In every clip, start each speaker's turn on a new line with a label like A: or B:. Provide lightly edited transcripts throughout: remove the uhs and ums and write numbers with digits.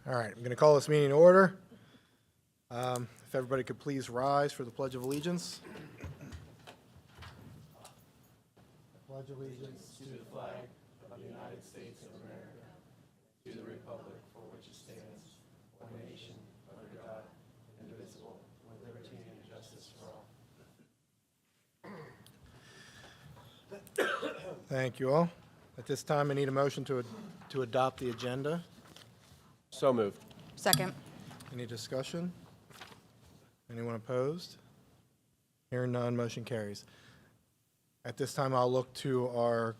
A: All right, I'm going to call this meeting to order. If everybody could please rise for the Pledge of Allegiance. Pledge allegiance to the flag of the United States of America, to the republic for which it stands, one nation, under God, indivisible, with liberty and justice for all. Thank you all. At this time, I need a motion to adopt the agenda.
B: So moved.
C: Second.
A: Any discussion? Anyone opposed? Hearing none, motion carries. At this time, I'll look to our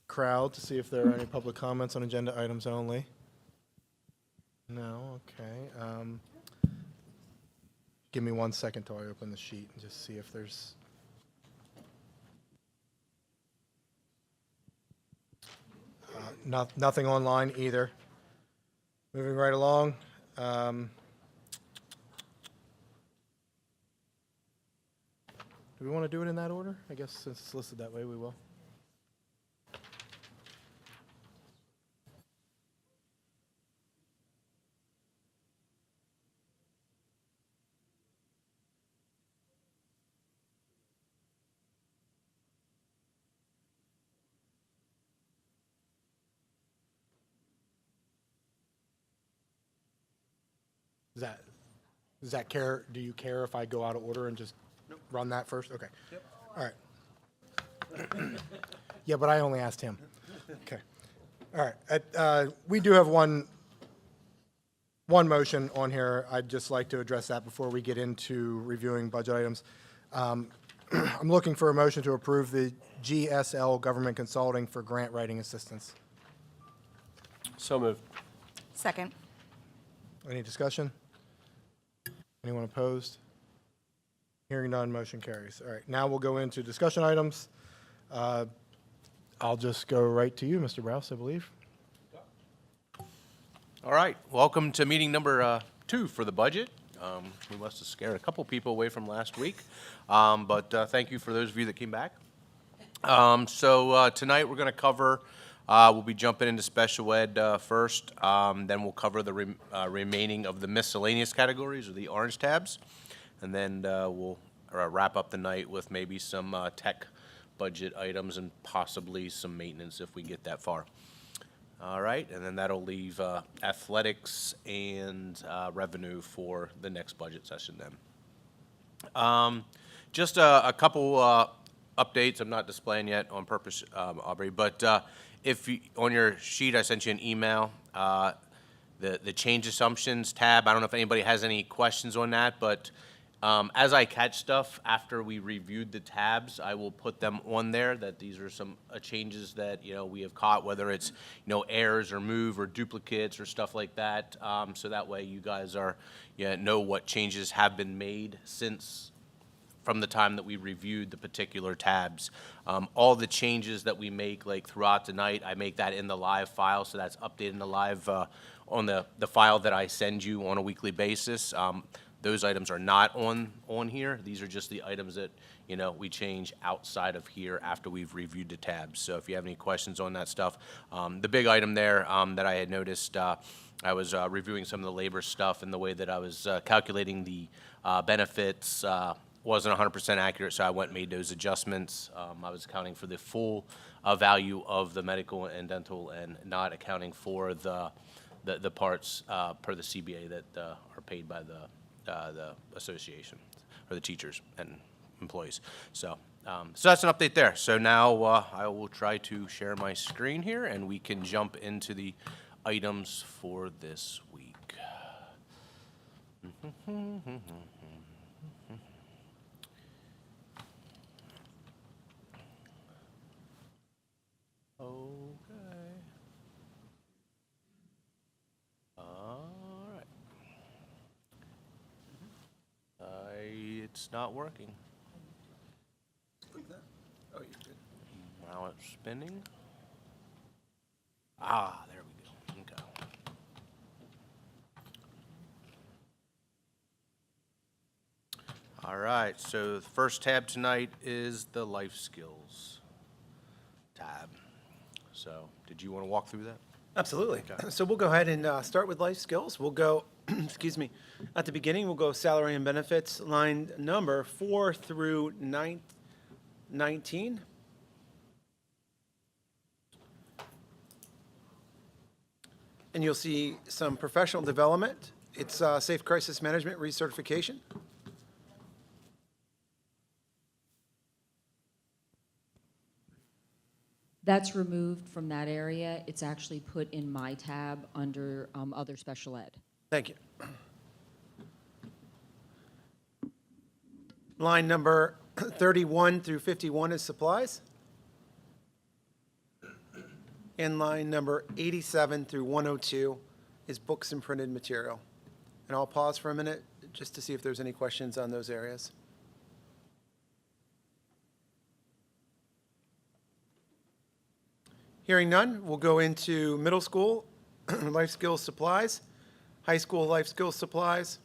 A: crowd to see if there are any public comments on agenda items only. No, okay. Give me 1 second till I open the sheet and just see if there's... Nothing online either. Moving right along. Do we want to do it in that order? I guess since it's listed that way, we will. Does that care? Do you care if I go out of order and just run that first? Okay.
B: Yep.
A: All right. Yeah, but I only asked him. Okay. All right. We do have one motion on here. I'd just like to address that before we get into reviewing budget items. I'm looking for a motion to approve the GSL Government Consulting for grant writing assistance.
B: So moved.
C: Second.
A: Any discussion? Anyone opposed? Hearing none, motion carries. All right, now we'll go into discussion items. I'll just go right to you, Mr. Browse, I believe.
D: All right, welcome to meeting number 2 for the budget. We must have scared a couple people away from last week, but thank you for those of you that came back. So tonight we're going to cover, we'll be jumping into special ed first, then we'll cover the remaining of the miscellaneous categories, or the orange tabs, and then we'll wrap up the night with maybe some tech budget items and possibly some maintenance if we get that far. All right, and then that'll leave athletics and revenue for the next budget session then. Just a couple updates I'm not displaying yet on purpose, Aubrey, but if you, on your sheet I sent you an email, the change assumptions tab, I don't know if anybody has any questions on that, but as I catch stuff after we reviewed the tabs, I will put them on there, that these are some changes that, you know, we have caught, whether it's, you know, errors or move or duplicates or stuff like that, so that way you guys are, know what changes have been made since from the time that we reviewed the particular tabs. All the changes that we make, like throughout the night, I make that in the live file, so that's updated in the live on the file that I send you on a weekly basis. Those items are not on here. These are just the items that, you know, we change outside of here after we've reviewed the tabs. So if you have any questions on that stuff, the big item there that I had noticed, I was reviewing some of the labor stuff, and the way that I was calculating the benefits wasn't 100% accurate, so I went and made those adjustments. I was accounting for the full value of the medical and dental, and not accounting for the parts per the CBA that are paid by the association, or the teachers and employees. So that's an update there. So now I will try to share my screen here, and we can jump into the items for this week. Okay. All right. It's not working.
B: Oh, you're good.
D: Now it's spinning. Ah, there we go. Okay. All right, so the first tab tonight is the life skills tab. So, did you want to walk through that?
C: Absolutely. So we'll go ahead and start with life skills. We'll go, excuse me, at the beginning, we'll go salary and benefits, line number 4 through 19. And you'll see some professional development. It's Safe Crisis Management recertification.
E: That's removed from that area. It's actually put in my tab under other special ed.
C: Thank you. Line number 31 through 51 is supplies. And line number 87 through 102 is books and printed material. And I'll pause for a minute just to see if there's any questions on those areas. Hearing none, we'll go into middle school, life skills supplies, high school life skills supplies.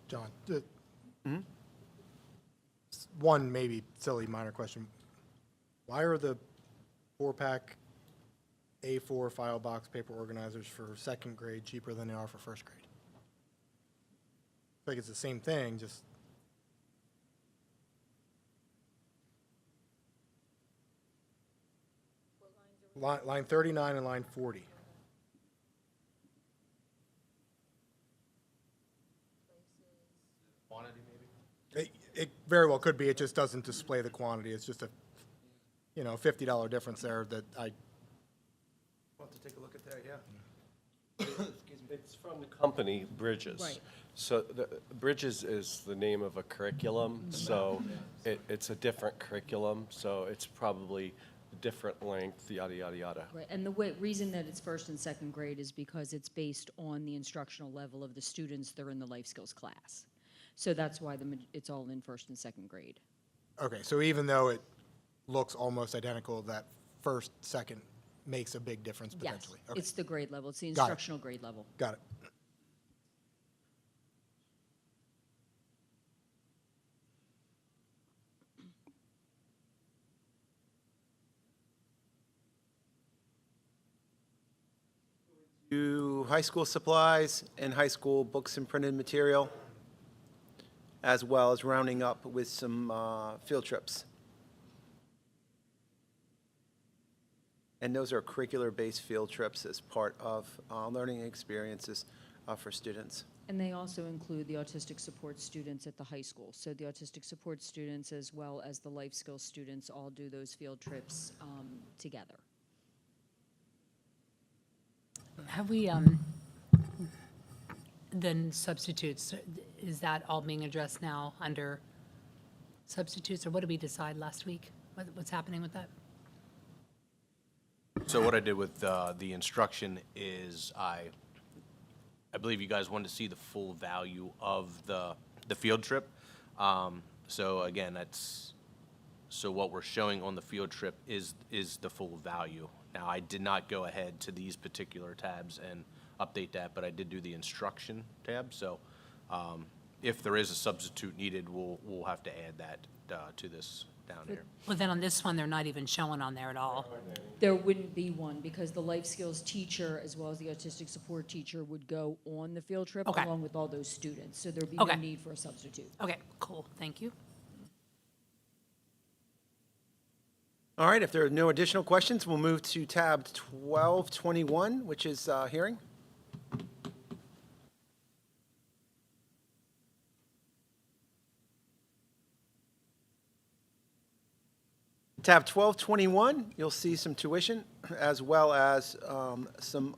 A: John, one maybe silly minor question. Why are the 4-pack A4 file box paper organizers for second grade cheaper than they are for first grade? Like it's the same thing, just. Line 39 and line 40.
D: Quantity, maybe?
A: It very well could be. It just doesn't display the quantity. It's just a, $50 difference there that I.
C: We'll have to take a look at that, yeah.
B: It's from the company Bridges.
E: Right.
B: So Bridges is the name of a curriculum, so it's a different curriculum, so it's probably a different length, yada, yada, yada.
E: Right, and the reason that it's first and second grade is because it's based on the instructional level of the students that are in the life skills class. So that's why it's all in first and second grade.
A: Okay, so even though it looks almost identical, that first, second makes a big difference potentially.
E: Yes,
A: Okay,
E: it's the grade level. It's the
A: Got it.
E: instructional grade level.
A: got it.
C: To high school supplies and high school books and printed material, as well as rounding up with some field trips. And those are curricular-based field trips as part of learning experiences for students.
E: And they also include the autistic support students at the high school. So the autistic support students as well as the life skills students all do those field trips together.
F: Have we, then substitutes, is that all being addressed now under substitutes, or what did we decide last week? What's happening with that?
D: So what I did with the instruction is I believe you guys wanted to see the full value of the field trip. So again, so what we're showing on the field trip is the full value. Now, I did not go ahead to these particular tabs and update that, but I did do the instruction tab. So if there is a substitute needed, we'll have to add that to this down here.
F: Well, then on this one, they're not even showing on there at all.
E: There wouldn't be one because the life skills teacher as well as the autistic support teacher would go on the field trip
F: Okay.
E: along with all those students. So there'd be
F: Okay.
E: no need for a substitute.
F: Okay, cool, thank you.
C: All right, if there are no additional questions, we'll move to tab 1221, which is hearing. Tab 1221, you'll see some tuition as well as some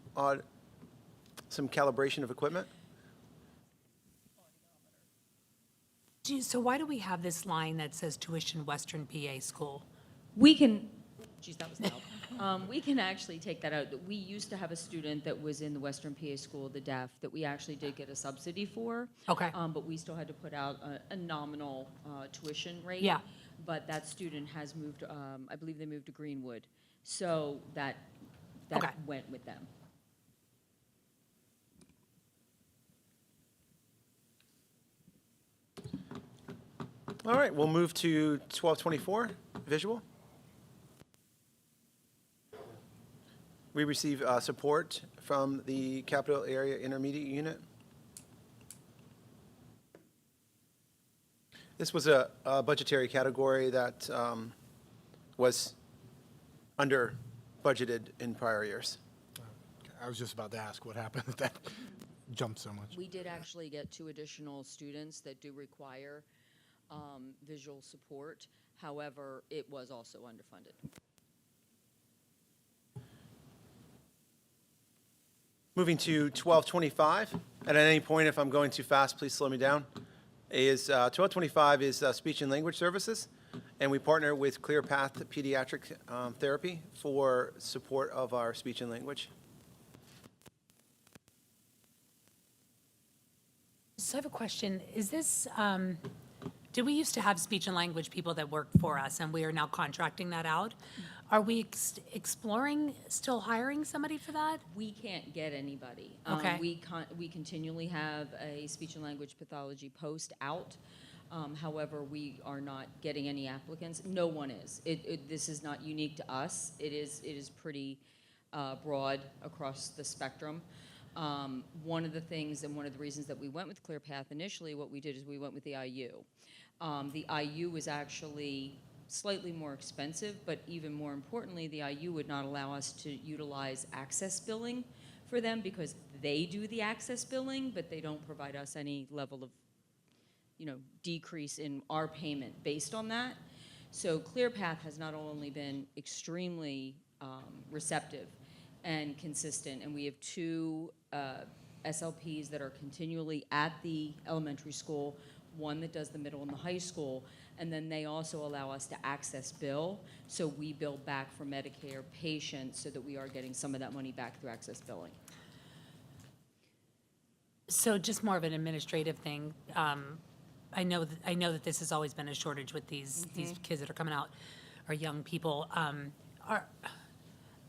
C: calibration of equipment.
F: So why do we have this line that says tuition Western PA school?
E: We can, geez, that was loud. We can actually take that out. We used to have a student that was in the Western PA School, the deaf, that we actually did get a subsidy for.
F: Okay.
E: But we still had to put out a nominal tuition rate.
F: Yeah.
E: But that student has moved, I believe they moved to Greenwood. So that
F: Okay.
E: went with them.
C: All right, we'll move to 1224, visual. We receive support from the Capital Area Intermediate Unit. This was a budgetary category that was under budgeted in prior years.
A: I was just about to ask what happened if that jumped so much.
E: We did actually get 2 additional students that do require visual support. However, it was also underfunded.
C: Moving to 1225, and at any point, if I'm going too fast, please slow me down, is 1225 is speech and language services, and we partner with ClearPath Pediatric Therapy for support of our speech and language.
F: So I have a question. Is this, do we used to have speech and language people that work for us, and we are now contracting that out? Are we exploring still hiring somebody for that?
E: We can't get anybody.
F: Okay.
E: We continually have a speech and language pathology post out. However, we are not getting any applicants. No one is. This is not unique to us. It is pretty broad across the spectrum. One of the things and one of the reasons that we went with ClearPath initially, what we did is we went with the IU. The IU was actually slightly more expensive, but even more importantly, the IU would not allow us to utilize access billing for them because they do the access billing, but they don't provide us any level of, decrease in our payment based on that. So ClearPath has not only been extremely receptive and consistent, and we have 2 SLPs that are continually at the elementary school, one that does the middle and the high school, and then they also allow us to access bill, so we bill back for Medicare patients so that we are getting some of that money back through access billing.
F: So just more of an administrative thing. I know that this has always been a shortage with these kids that are coming out, or young people.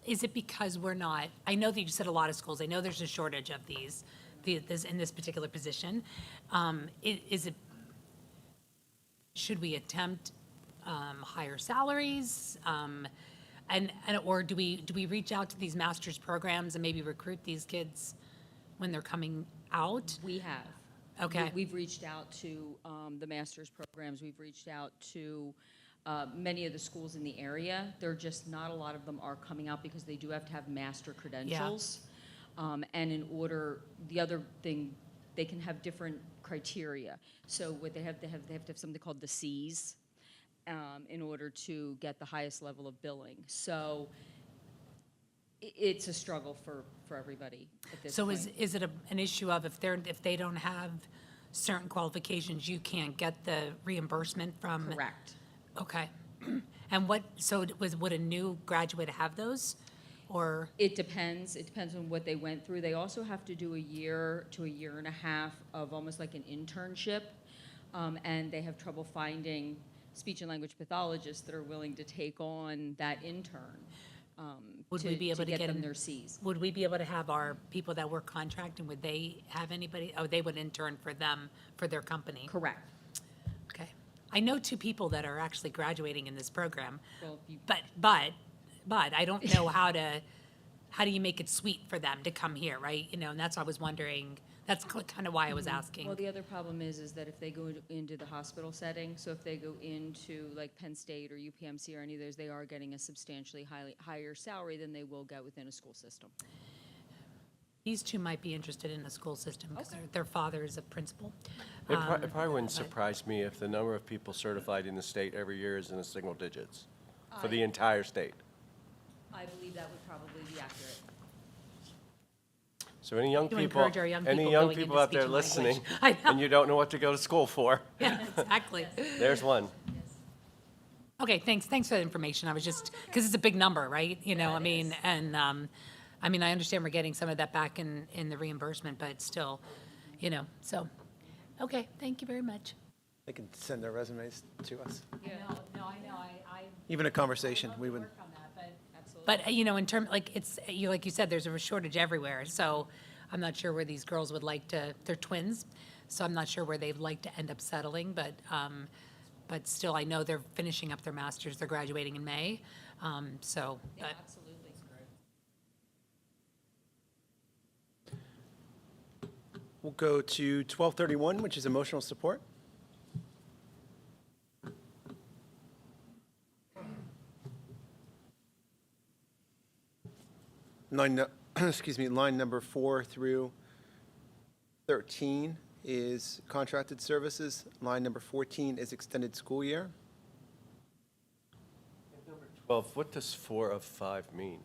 F: Is it because we're not, I know that you said a lot of schools, I know there's a shortage of in this particular position. Should we attempt higher salaries? Or do we reach out to these master's programs and maybe recruit these kids when they're coming out?
E: We have.
F: Okay.
E: We've reached out to the master's programs. We've reached out to many of the schools in the area. They're just not a lot of them are coming out because they do have to have master credentials. And the other thing, they can have different criteria. So what they have to have something called the Cs in order to get the highest level of billing. So it's a struggle for everybody at this point.
F: So is it an issue of if they don't have certain qualifications, you can't get the reimbursement from?
E: Correct.
F: Okay. And would a new graduate have those, or?
E: It depends. It depends on what they went through. They also have to do a year to a year and a half of almost like an internship, and they have trouble finding speech and language pathologists that are willing to take on that intern.
F: Would we be able to get
E: them
F: them-
E: their Cs?
F: Would we be able to have our people that work contract, and would they have anybody? Oh, they would intern for them, for their company?
E: Correct.
F: Okay. I know 2 people that are actually graduating in this program,
E: Well,
F: but I don't know how do you make it sweet for them to come here, right? And that's why I was wondering, that's kind of why I was asking.
E: Well, the other problem is that if they go into the hospital setting, so if they go into like Penn State or UPMC or any of those, they are getting a substantially higher salary than they will get within a school system.
F: These 2 might be interested in a school system because their father is a principal.
B: It probably wouldn't surprise me if the number of people certified in the state every year is in the single digits for the entire state.
E: I believe that would probably be accurate.
B: So any young
F: To
B: people,
F: encourage our young
B: any
F: people
B: young
F: going
B: people
F: into
B: out there
F: speech and language.
B: listening,
F: I know.
B: and you don't know what to go to school for,
F: Yeah, exactly.
B: there's one.
F: Okay, thanks for the information. I was just, because it's a big number, right? I mean, and, I understand we're getting some of that back in the reimbursement, but still, so, okay, thank you very much.
C: They can send their resumes to us.
F: No, I know, I.
C: Even a conversation, we would.
F: Work on that, but, in terms, like, like you said, there's a shortage everywhere, so I'm not sure where these girls would like to, they're twins, so I'm not sure where they'd like to end up settling, but still, I know they're finishing up their masters, they're graduating in May, so.
E: Yeah,
F: But
E: absolutely.
C: We'll go to 1231, which is emotional support. Line number 4 through 13 is contracted services. Line number 14 is extended school year.
B: 12, what does 4 of 5 mean?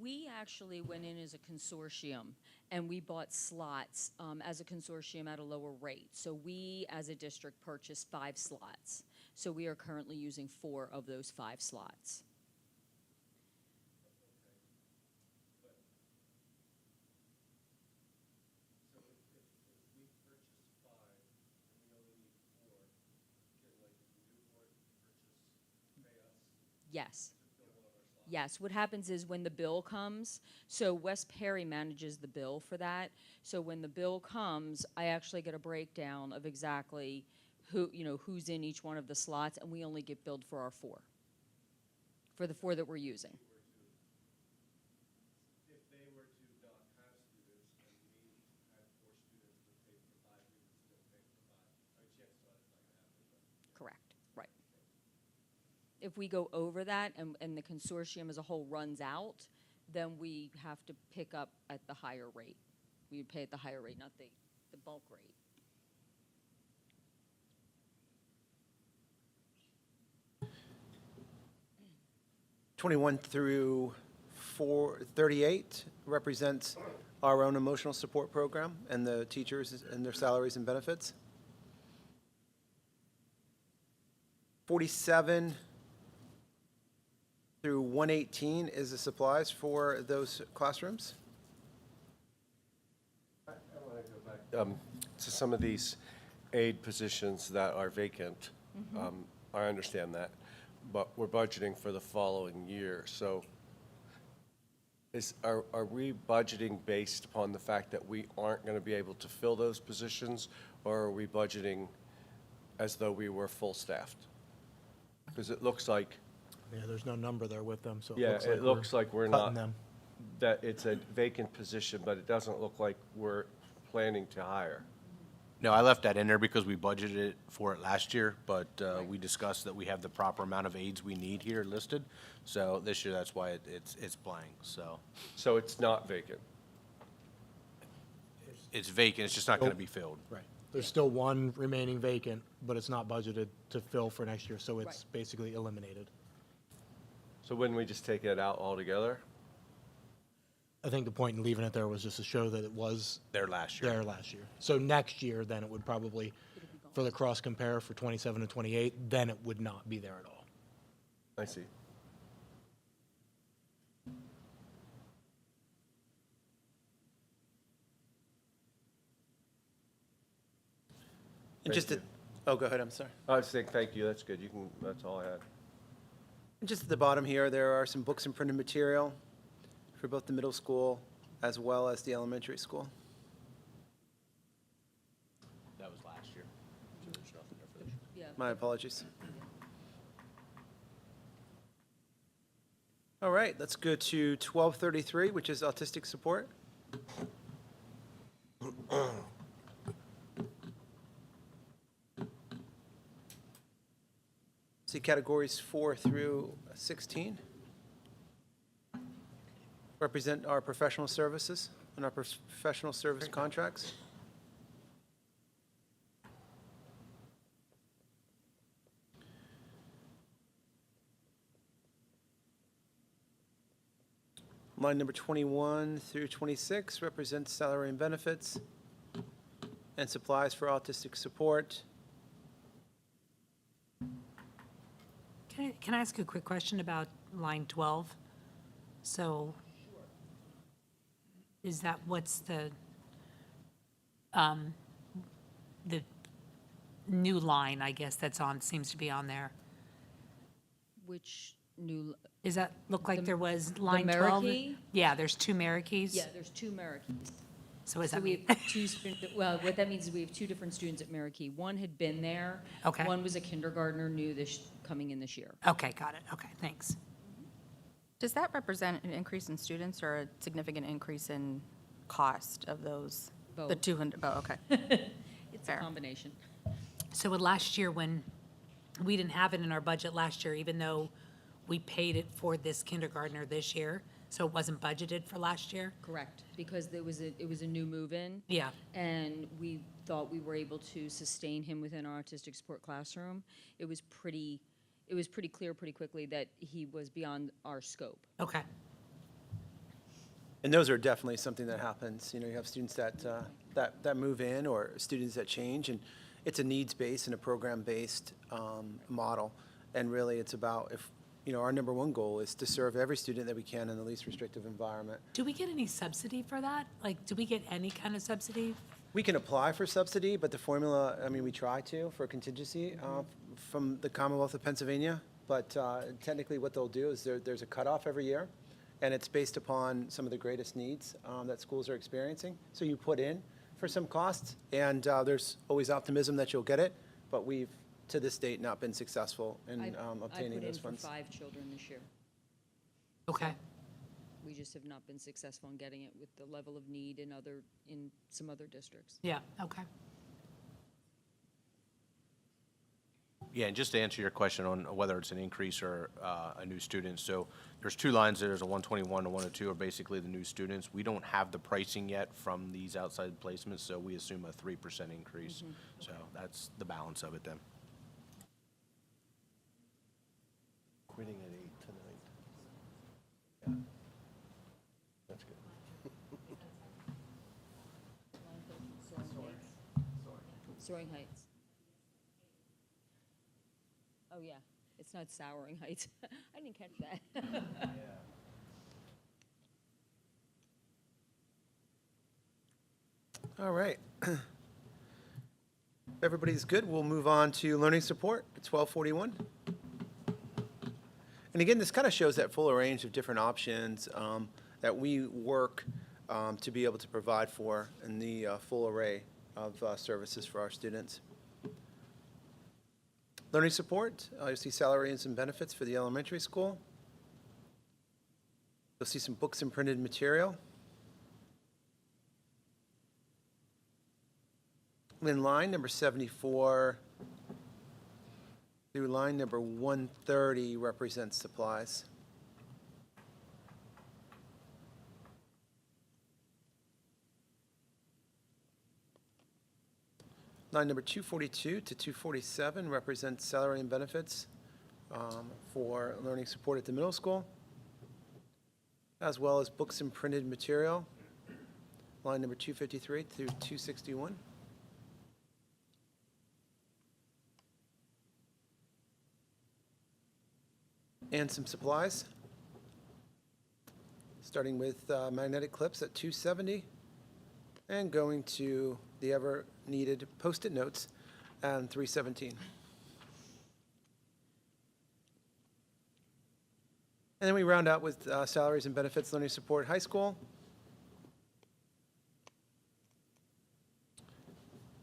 E: We actually went in as a consortium, and we bought slots as a consortium at a lower rate. So we, as a district, purchased 5 slots. So we are currently using 4 of those 5 slots. Yes. Yes, what happens is when the bill comes, so West Perry manages the bill for that. So when the bill comes, I actually get a breakdown of exactly who, who's in each one of the slots, and we only get billed for our 4, for the 4 that we're using.
B: If they were to not have students and we had 4 students but paid for 5, we would still pay for 5. I mean, chances are it's not going to happen, but.
E: Correct, right. If we go over that and the consortium as a whole runs out, then we have to pick up at the higher rate. We would pay at the higher rate, not the bulk rate.
C: 21 through 38 represents our own emotional support program and the teachers and their salaries and benefits. 47 through 118 is the supplies for those classrooms.
B: To some of these aid positions that are vacant, I understand that, but we're budgeting for the following year, so are we budgeting based upon the fact that we aren't going to be able to fill those positions, or are we budgeting as though we were full-staffed? Because it looks like,
A: Yeah, there's no number there with them, so
B: yeah, it looks like we're
A: cutting
B: not,
A: them.
B: that it's a vacant position, but it doesn't look like we're planning to hire.
D: No, I left that in there because we budgeted for it last year, but we discussed that we have the proper amount of aides we need here listed. So this year, that's why it's blank, so.
B: So it's not vacant.
D: It's vacant, it's just not gonna be filled.
A: Right. There's still one remaining vacant, but it's not budgeted to fill for next year, so it's
E: Right.
A: basically eliminated.
B: So wouldn't we just take it out altogether?
A: I think the point in leaving it there was just to show that it was
D: There last year.
A: there last year. So next year, then it would probably, for the cross compare for 27 and 28, then it would not be there at all.
B: I see.
C: And just
B: Thank
C: oh, go ahead, I'm sorry.
B: I was saying, thank you, that's good, you can, that's all I had.
C: And just at the bottom here, there are some books and printed material for both the middle school as well as the elementary school.
D: That was last year. So there's nothing there for this year.
E: Yeah.
C: My apologies. All right, let's go to 1233, which is autistic support. See categories 4 through 16. Represent our professional services and our professional service contracts. Line number 21 through 26 represents salary and benefits and supplies for autistic support.
F: Can I ask you a quick question about line 12? So is that, what's the new line, I guess, that's on, seems to be on there?
E: Which new,
F: Does that look like
E: The-
F: there was
E: the
F: line 12?
E: Meraki?
F: Yeah, there's 2 Merikis.
E: yeah, there's 2 Merikis.
F: So is
E: So
F: that
E: we
F: mean?
E: have 2 students, well, what that means is we have 2 different students at Meraki. One had been there.
F: Okay.
E: One was a kindergartner, new coming in this year.
F: Okay, got it. Okay, thanks.
G: Does that represent an increase in students or a significant increase in cost of those
E: Both.
G: The 200, oh, okay.
E: It's a
G: Fair.
E: combination.
F: So with last year, when we didn't have it in our budget last year, even though we paid it for this kindergartner this year, so it wasn't budgeted for last year?
E: Correct, because it was a new move-in.
F: Yeah.
E: And we thought we were able to sustain him within our autistic support classroom. It was pretty clear pretty quickly that he was beyond our scope.
F: Okay.
C: And those are definitely something that happens. You know, you have students that move in or students that change, and it's a needs-based and a program-based model. And really, it's about our number one goal is to serve every student that we can in the least restrictive environment.
F: Do we get any subsidy for that? Like, do we get any kind of subsidy?
C: We can apply for subsidy, but the formula, I mean, we try to for contingency from the Commonwealth of Pennsylvania. But technically what they'll do is there's a cutoff every year, and it's based upon some of the greatest needs that schools are experiencing. So you put in for some costs, and there's always optimism that you'll get it, but we've, to this date, not been successful in obtaining those funds.
E: I put in for 5 children this year.
F: Okay.
E: We just have not been successful in getting it with the level of need in some other districts.
F: Yeah, okay.
D: Yeah, and just to answer your question on whether it's an increase or a new student, so there's 2 lines there. There's a 121 and 102 are basically the new students. We don't have the pricing yet from these outside placements, so we assume a 3% increase. So that's the balance of it then.
B: Quitting at 8 tonight. Yeah. That's good.
E: Soaring Heights. Oh, yeah, it's not Souring Heights. I didn't catch that.
C: All right. If everybody's good, we'll move on to learning support at 1241. And again, this kind of shows that fuller range of different options that we work to be able to provide for in the full array of services for our students. Learning support, you'll see salaries and benefits for the elementary school. You'll see some books and printed material. In line number 74 through line number 130 represents supplies. Line number 242 to 247 represents salary and benefits for learning support at the middle school, as well as books and printed material. Line number 253 through 261. And some supplies, starting with magnetic clips at 270 and going to the ever-needed Post-it notes and 317. And then we round out with salaries and benefits, learning support, high school.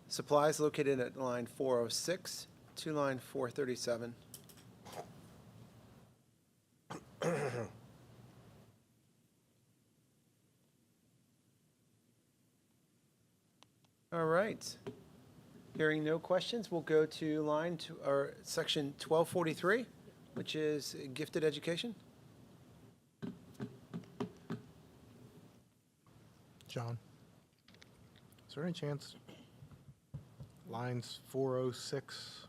C: Supplies located at line 406 to line 437. All right. Hearing no questions, we'll go to section 1243, which is gifted education.
A: John, is there any chance lines 406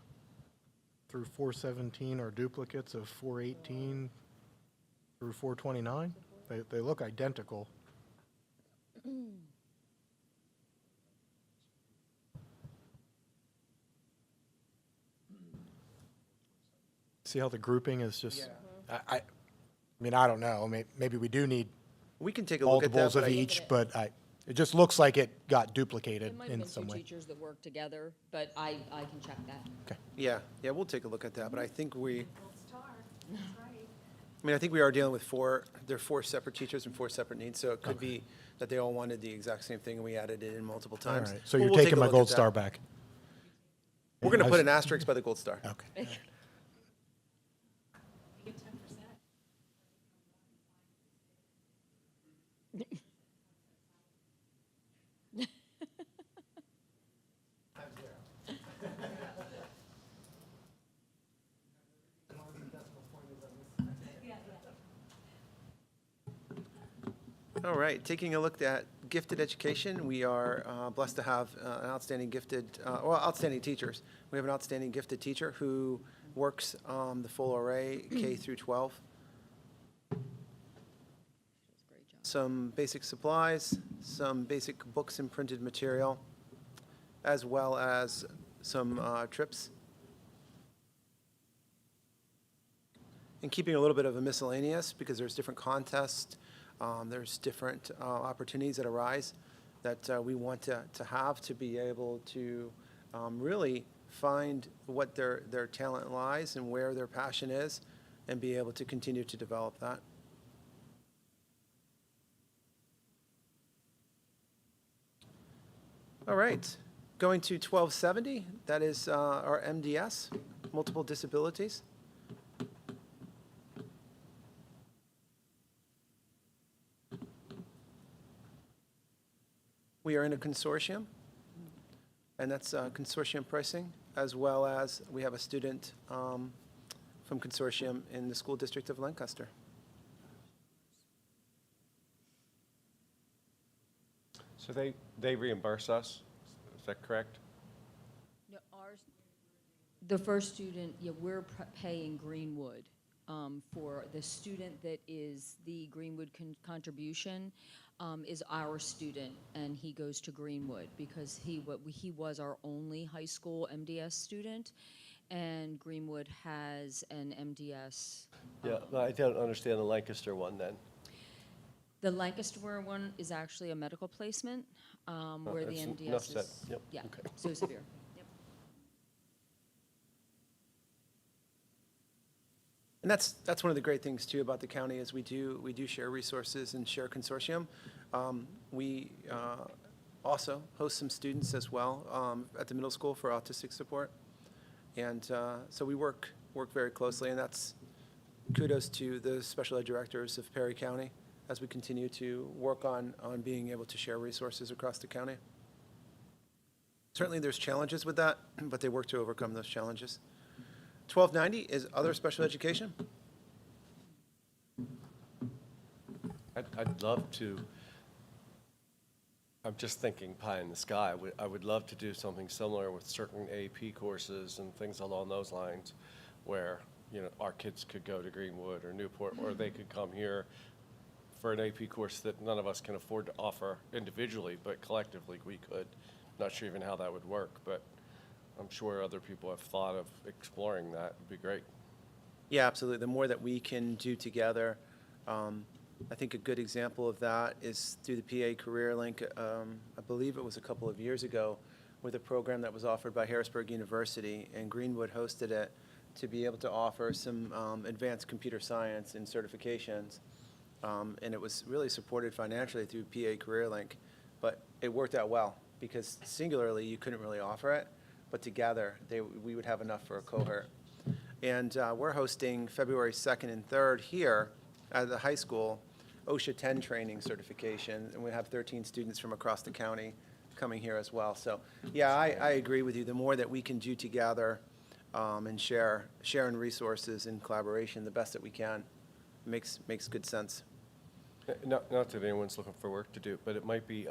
A: through 417 are duplicates of 418 through 429? They look identical. See how the grouping is just, I mean, I don't know, maybe we do need
C: We can take a look at that.
A: multiples of
C: but
A: each, but it just looks like it got duplicated
E: It might have
A: in
E: been 2
A: some way.
E: teachers that worked together, but I can check that.
C: Yeah, we'll take a look at that, but I think I think we are dealing with there are 4 separate teachers and 4 separate needs, so it could be that they all wanted the exact same thing and we added it in multiple
A: All
C: times.
A: right, so
C: But
A: you're
C: we'll take
A: taking
C: a
A: my
C: look at
A: gold
C: that.
A: star back.
C: We're going to put an asterisk by the gold star.
A: Okay.
C: All right, taking a look at gifted education, we are blessed to have an outstanding outstanding teachers. We have an outstanding gifted teacher who works the full array, K through 12.
E: Great job.
C: Some basic supplies, some basic books and printed material, as well as some trips. And keeping a little bit of a miscellaneous, because there's different contests, there's different opportunities that arise that we want to have to be able to really find what their talent lies and where their passion is, and be able to continue to develop that. All right, going to 1270, that is our MDS, multiple disabilities. We are in a consortium, and that's consortium pricing, as well as we have a student from consortium in the school district of Lancaster.
B: So they reimburse us, is that correct?
E: No, the first student, yeah, we're paying Greenwood for the student that is the Greenwood contribution is our student, and he goes to Greenwood because he was our only high school MDS student, and Greenwood has an MDS.
B: Yeah, I don't understand the Lancaster one then.
E: The Lancaster one is actually a medical placement where the
B: that's
E: MDS
B: enough
E: is,
B: said. Yep,
E: yeah,
B: okay.
E: so severe. Yep.
C: And that's one of the great things too about the county is we do share resources and share consortium. We also host some students as well at the middle school for autistic support, and so we work very closely, and that's kudos to the special ed directors of Perry County as we continue to work on being able to share resources across the county. Certainly there's challenges with that, but they work to overcome those challenges. 1290 is other special education.
B: I'd love to, I'm just thinking pie in the sky. I would love to do something similar with certain AP courses and things along those lines where, you know, our kids could go to Greenwood or Newport, or they could come here for an AP course that none of us can afford to offer individually, but collectively we could. Not sure even how that would work, but I'm sure other people have thought of exploring that. Would be great.
C: Yeah, absolutely. The more that we can do together, I think a good example of that is through the PA Career Link. I believe it was a couple of years ago with a program that was offered by Harrisburg University, and Greenwood hosted it to be able to offer some advanced computer science and certifications. And it was really supported financially through PA Career Link, but it worked out well because singularly you couldn't really offer it, but together we would have enough for a cohort. And we're hosting February 2nd and 3rd here at the high school, OSHA 10 training certification, and we have 13 students from across the county coming here as well. So yeah, I agree with you. The more that we can do together and sharing resources and collaboration the best that we can makes good sense.
B: Not that anyone's looking for work to do, but it might be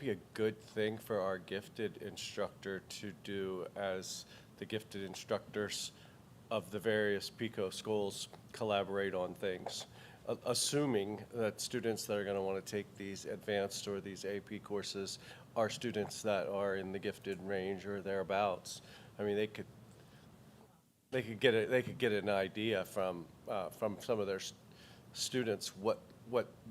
B: a good thing for our gifted instructor to do as the gifted instructors of the various PICO schools collaborate on things, assuming that students that are going to want to take these advanced or these AP courses are students that are in the gifted range or thereabouts. I mean, they could get an idea from some of their students what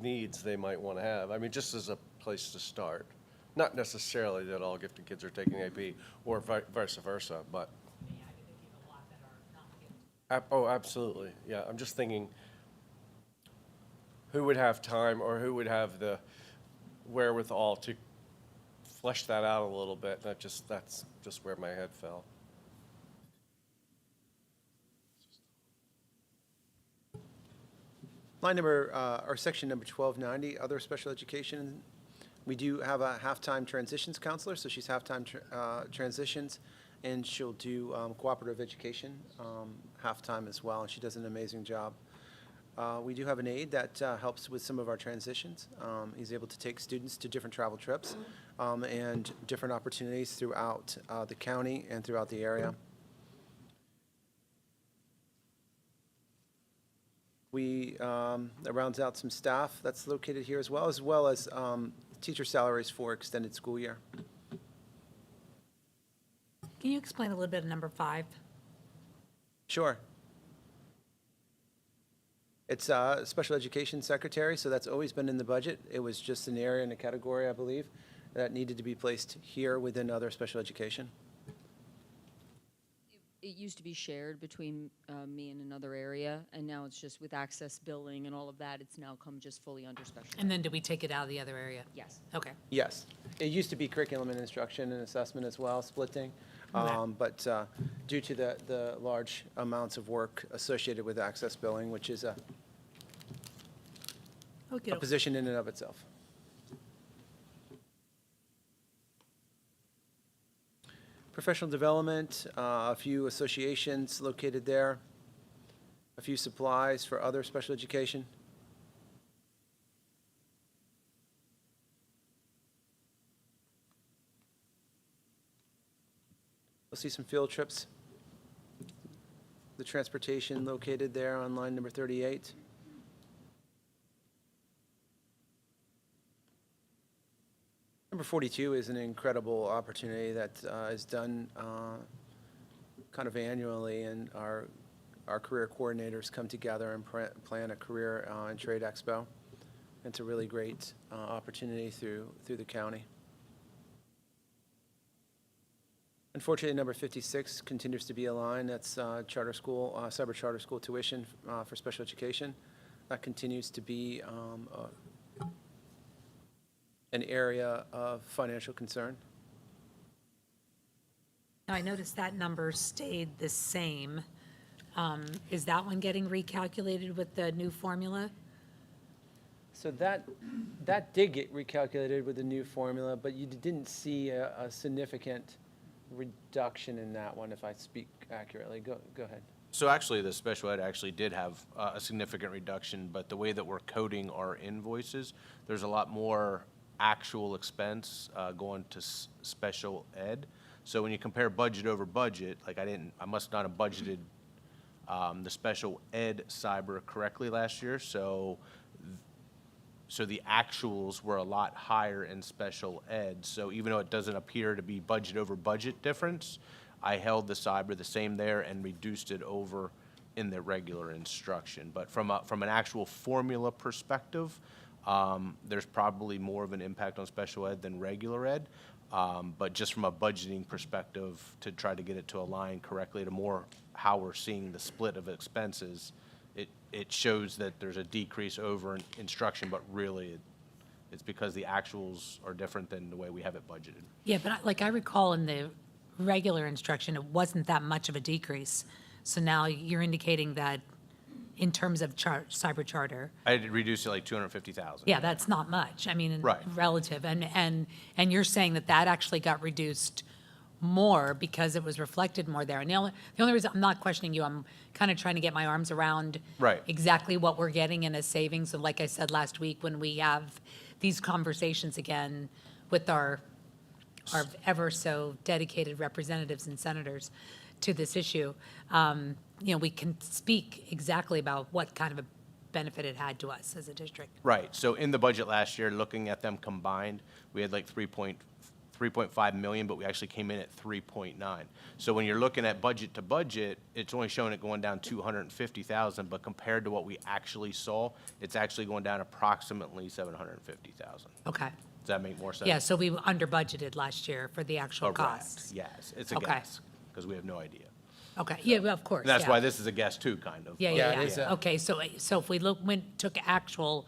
B: needs they might want to have. I mean, just as a place to start. Not necessarily that all gifted kids are taking AP or vice versa, but. Oh, absolutely. Yeah, I'm just thinking who would have time or who would have the wherewithal to flesh that out a little bit. That's just where my head fell.
C: Line number, or section number 1290, other special education. We do have a half-time transitions counselor, so she's half-time transitions, and she'll do cooperative education half-time as well, and she does an amazing job. we do have an aide that helps with some of our transitions. He's able to take students to different travel trips and different opportunities throughout the county and throughout the area. That rounds out some staff that's located here as well as teacher salaries for extended school year.
F: Can you explain a little bit of number 5?
C: Sure. It's special education secretary, so that's always been in the budget. It was just an area and a category, I believe, that needed to be placed here within other special education.
E: It used to be shared between me and another area, and now it's just with access billing and all of that, it's now come just fully under special.
F: And then do we take it out of the other area?
E: Yes.
F: Okay.
C: Yes. It used to be curriculum and instruction and assessment as well, splitting.
F: Okay.
C: But due to the large amounts of work associated with access billing, which is a
F: Okay.
C: position in and of itself. Professional development, a few associations located there, a few supplies for other special education. You'll see some field trips. The transportation located there on line number 38. Number 42 is an incredible opportunity that is done kind of annually, and our career coordinators come together and plan a career and trade expo. It's a really great opportunity through the county. Unfortunately, number 56 continues to be a line. That's charter school, cyber charter school tuition for special education. That continues to be an area of financial concern.
F: Now, I noticed that number stayed the same. Is that one getting recalculated with the new formula?
C: So that did get recalculated with the new formula, but you didn't see a significant reduction in that one, if I speak accurately. Go ahead.
D: So actually, the special ed actually did have a significant reduction, but the way that we're coding our invoices, there's a lot more actual expense going to special ed. So when you compare budget over budget, like I must not have budgeted the special ed cyber correctly last year. So the actuals were a lot higher in special ed. So even though it doesn't appear to be budget over budget difference, I held the cyber the same there and reduced it over in the regular instruction. But from an actual formula perspective, there's probably more of an impact on special ed than regular ed. But just from a budgeting perspective, to try to get it to align correctly to more how we're seeing the split of expenses, it shows that there's a decrease over in instruction, but really it's because the actuals are different than the way we have it budgeted.
F: Yeah, but I recall in the regular instruction, it wasn't that much of a decrease. So now you're indicating that in terms of cyber charter,
D: I had reduced it like 250,000.
F: yeah, that's not much. I mean,
D: Right.
F: relative. And you're saying that actually got reduced more because it was reflected more there. And the only reason I'm not questioning you, I'm kind of trying to get my arms around
D: Right.
F: exactly what we're getting in as savings. And like I said last week, when we have these conversations again with our ever so dedicated representatives and senators to this issue, we can speak exactly about what kind of a benefit it had to us as a district.
D: Right, so in the budget last year, looking at them combined, we had like 3.5 million, but we actually came in at 3.9. So when you're looking at budget to budget, it's only showing it going down 250,000, but compared to what we actually saw, it's actually going down approximately 750,000.
F: Okay.
D: Does that make more sense?
F: Yeah, so we under budgeted last year for the actual
D: Correct.
F: costs.
D: Yes, it's a
F: Okay.
D: guess, because we have no idea.
F: Okay, yeah, well, of course.
D: And that's
F: yeah.
D: why this is a guess too, kind of.
F: Yeah,
C: Yeah,
F: yeah,
C: it
F: yeah.
C: is,
F: Okay, so if we took actual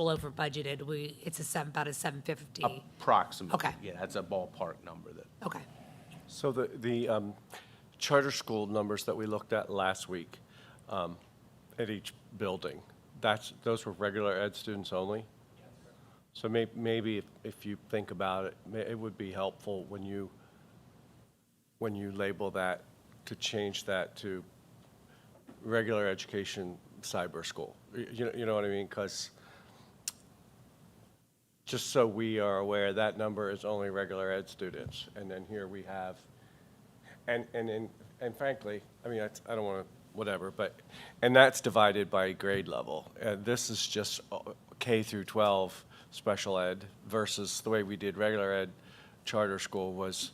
F: over budgeted, it's about a 750.
D: Approximately.
F: Okay.
D: Yeah, that's a ballpark number that.
F: Okay,
B: So the charter school numbers that we looked at last week at each building, those were regular ed students only? So maybe if you think about it, it would be helpful when you label that, to change that to regular education cyber school. You know what I mean? Because just so we are aware, that number is only regular ed students. And then here we have, and frankly, I mean, I don't want to, whatever, but, and that's divided by grade level. And this is just K through 12 special ed versus the way we did regular ed charter school was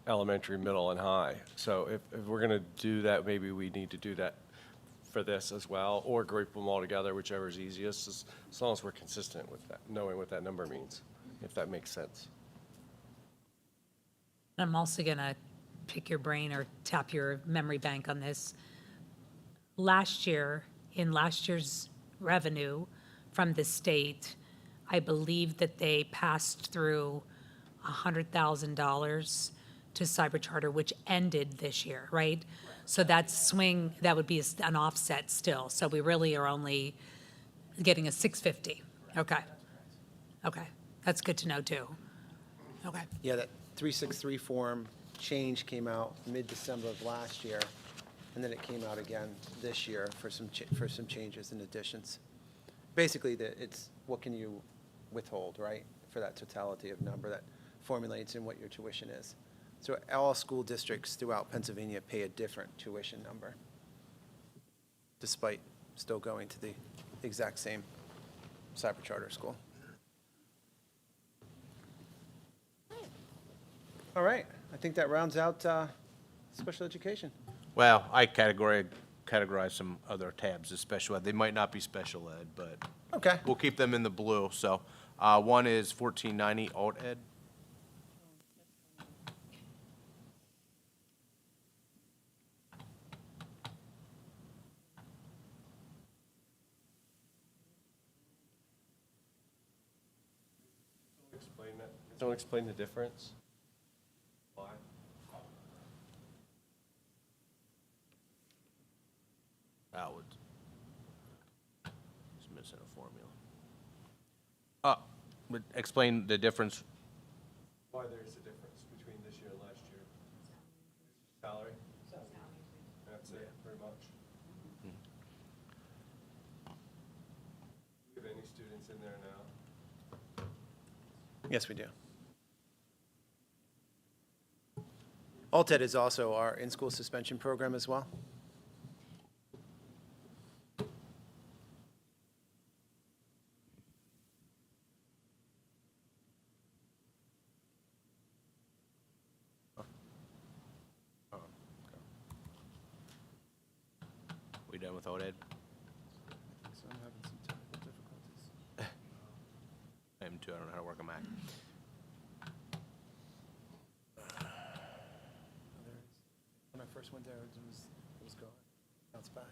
B: elementary, middle, and high. So if we're going to do that, maybe we need to do that for this as well, or group them all together, whichever is easiest, as long as we're consistent with that, knowing what that number means, if that makes sense.
F: I'm also going to pick your brain or tap your memory bank on this. Last year, in last year's revenue from the state, I believe that they passed through $100,000 to cyber charter, which ended this year, right? So that swing, that would be an offset still. So we really are only getting a 650. Okay. Okay. That's good to know too. Okay.
C: Yeah, that 363 form change came out mid-December of last year, and then it came out again this year for some changes and additions. Basically, it's what can you withhold, right, for that totality of number that formulates in what your tuition is. So all school districts throughout Pennsylvania pay a different tuition number, despite still going to the exact same cyber charter school. All right, I think that rounds out special education.
D: Well, I categorize some other tabs as special ed. They might not be special ed, but
C: Okay.
D: we'll keep them in the blue. So one is 1490 alt ed.
B: Explain that. Don't explain the difference. Why?
D: That would. It's missing a formula. But explain the difference.
B: Why there's a difference between this year and last year? Salary? That's it, pretty much. Do you have any students in there now?
C: Yes, we do. ALTED is also our in-school suspension program as well.
D: We done with alt ed?
C: So I'm having some technical difficulties.
D: I am too. I don't know how to work a Mac.
C: When I first went there, it was gone. Now it's back.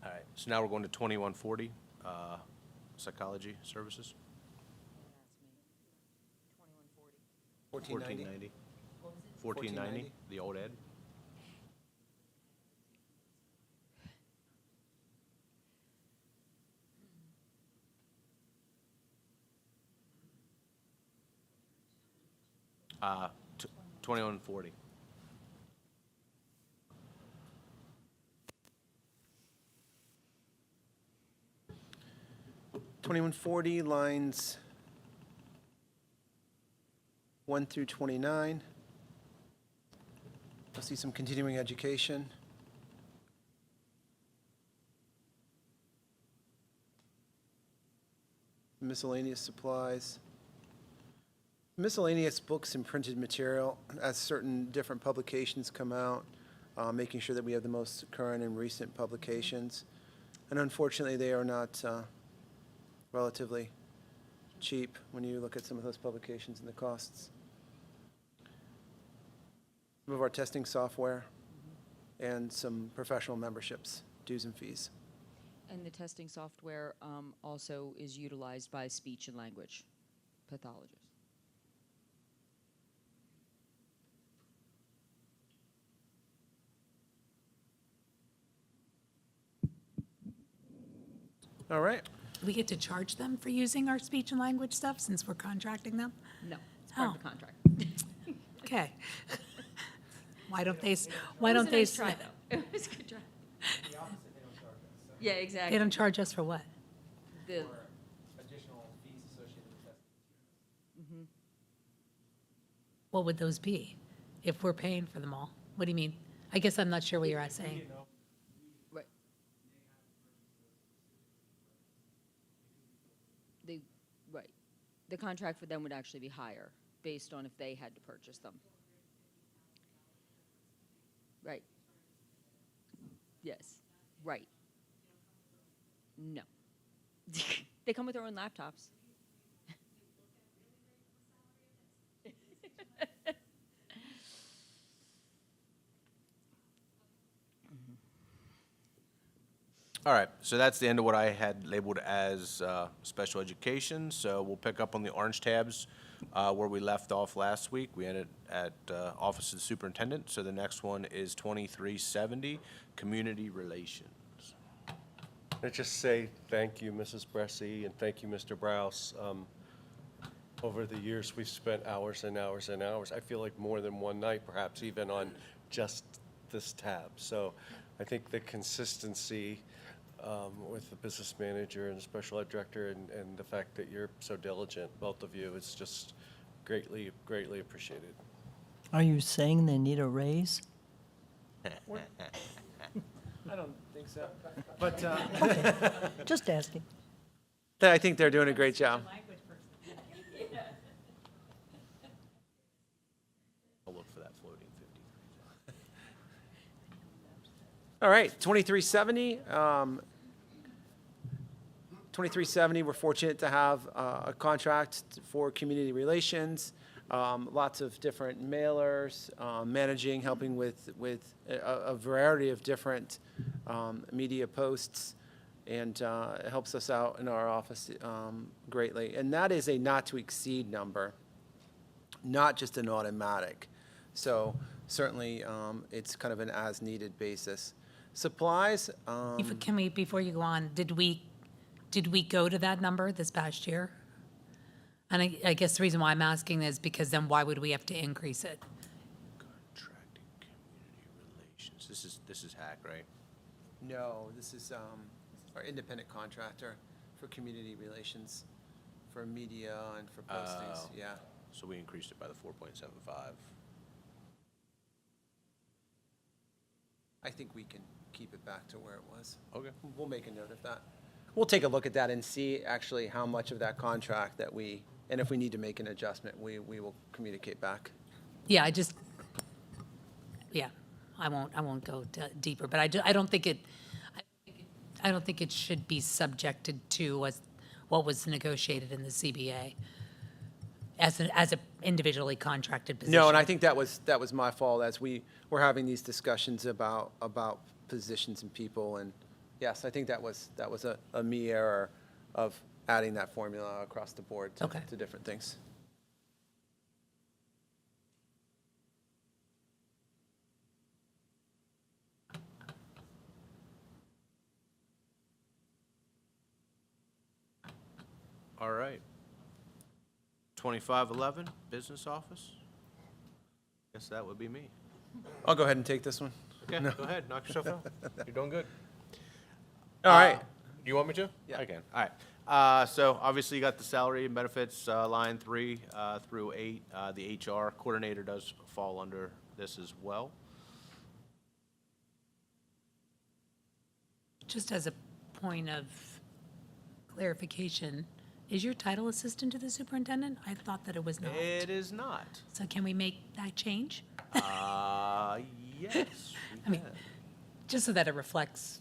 D: All right. So now we're going to 2140 psychology services.
C: 1490.
D: 1490, the old ed. Uh, 2140.
C: $2140 lines 1 through 29. You'll see some continuing education. Miscellaneous supplies. Miscellaneous books and printed material, as certain different publications come out, making sure that we have the most current and recent publications. And unfortunately, they are not relatively cheap when you look at some of those publications and the costs. Some of our testing software and some professional memberships, dues and fees.
E: And the testing software also is utilized by speech and language pathologists.
C: All right.
F: Do we get to charge them for using our speech and language stuff since we're contracting them?
E: No, it's part of
F: Oh.
E: the contract.
F: Okay. Why don't they,
E: It was a nice try, though. It was a good try. Yeah,
F: They
E: exactly.
F: don't charge us for what?
E: The,
C: Additional fees associated with that.
F: What would those be if we're paying for them all? What do you mean? I guess I'm not sure what you're saying.
E: right. The, right. The contract for them would actually be higher, based on if they had to purchase them. Right. Yes, right. No. They come with their own laptops.
D: All right, so that's the end of what I had labeled as special education. So we'll pick up on the orange tabs where we left off last week. We ended at Office of the Superintendent. So the next one is 2370, Community Relations.
B: I just say thank you, Mrs. Bressie, and thank you, Mr. Browse. Over the years, we've spent hours and hours and hours. I feel like more than one night, perhaps even on just this tab. So I think the consistency with the business manager and the special ed director and the fact that you're so diligent, both of you, is just greatly, greatly appreciated.
G: Are you saying they need a raise?
C: I don't think so. But
G: Just asking.
C: I think they're doing a great job.
D: I'll look for that floating 53.
C: All right, 2370. 2370, we're fortunate to have a contract for community relations, lots of different mailers, managing, helping with a variety of different media posts, and it helps us out in our office greatly. And that is a not to exceed number, not just an automatic. So certainly, it's kind of an as-needed basis. Supplies,
F: Can we, before you go on, did we go to that number this past year? And I guess the reason why I'm asking is because then why would we have to increase it?
D: Contracting Community Relations. This is hack, right?
C: no, this is our independent contractor for community relations, for media and for postings,
D: Oh.
C: yeah.
D: So we increased it by the 4.75.
C: I think we can keep it back to where it was.
D: Okay.
C: We'll make a note of that. We'll take a look at that and see actually how much of that contract that and if we need to make an adjustment, we will communicate back.
F: Yeah, I won't go deeper, but I don't think it should be subjected to what was negotiated in the CBA as an individually contracted position.
C: No, and I think that was my fault as we were having these discussions about positions and people, and yes, I think that was a me error of adding that formula across the board
F: Okay.
C: to different things.
D: All right. 2511, Business Office. Guess that would be me.
C: I'll go ahead and take this one.
D: Okay, go ahead, knock yourself out. You're doing good.
C: All right.
D: You want me to?
C: Yeah.
D: I can. All right. So obviously you got the salary and benefits, line 3 through 8. The HR coordinator does fall under this as well.
F: Just as a point of clarification, is your title assistant to the superintendent? I thought that it was not.
D: It is not.
F: So can we make that change?
D: Yes.
F: I mean, just so that it reflects.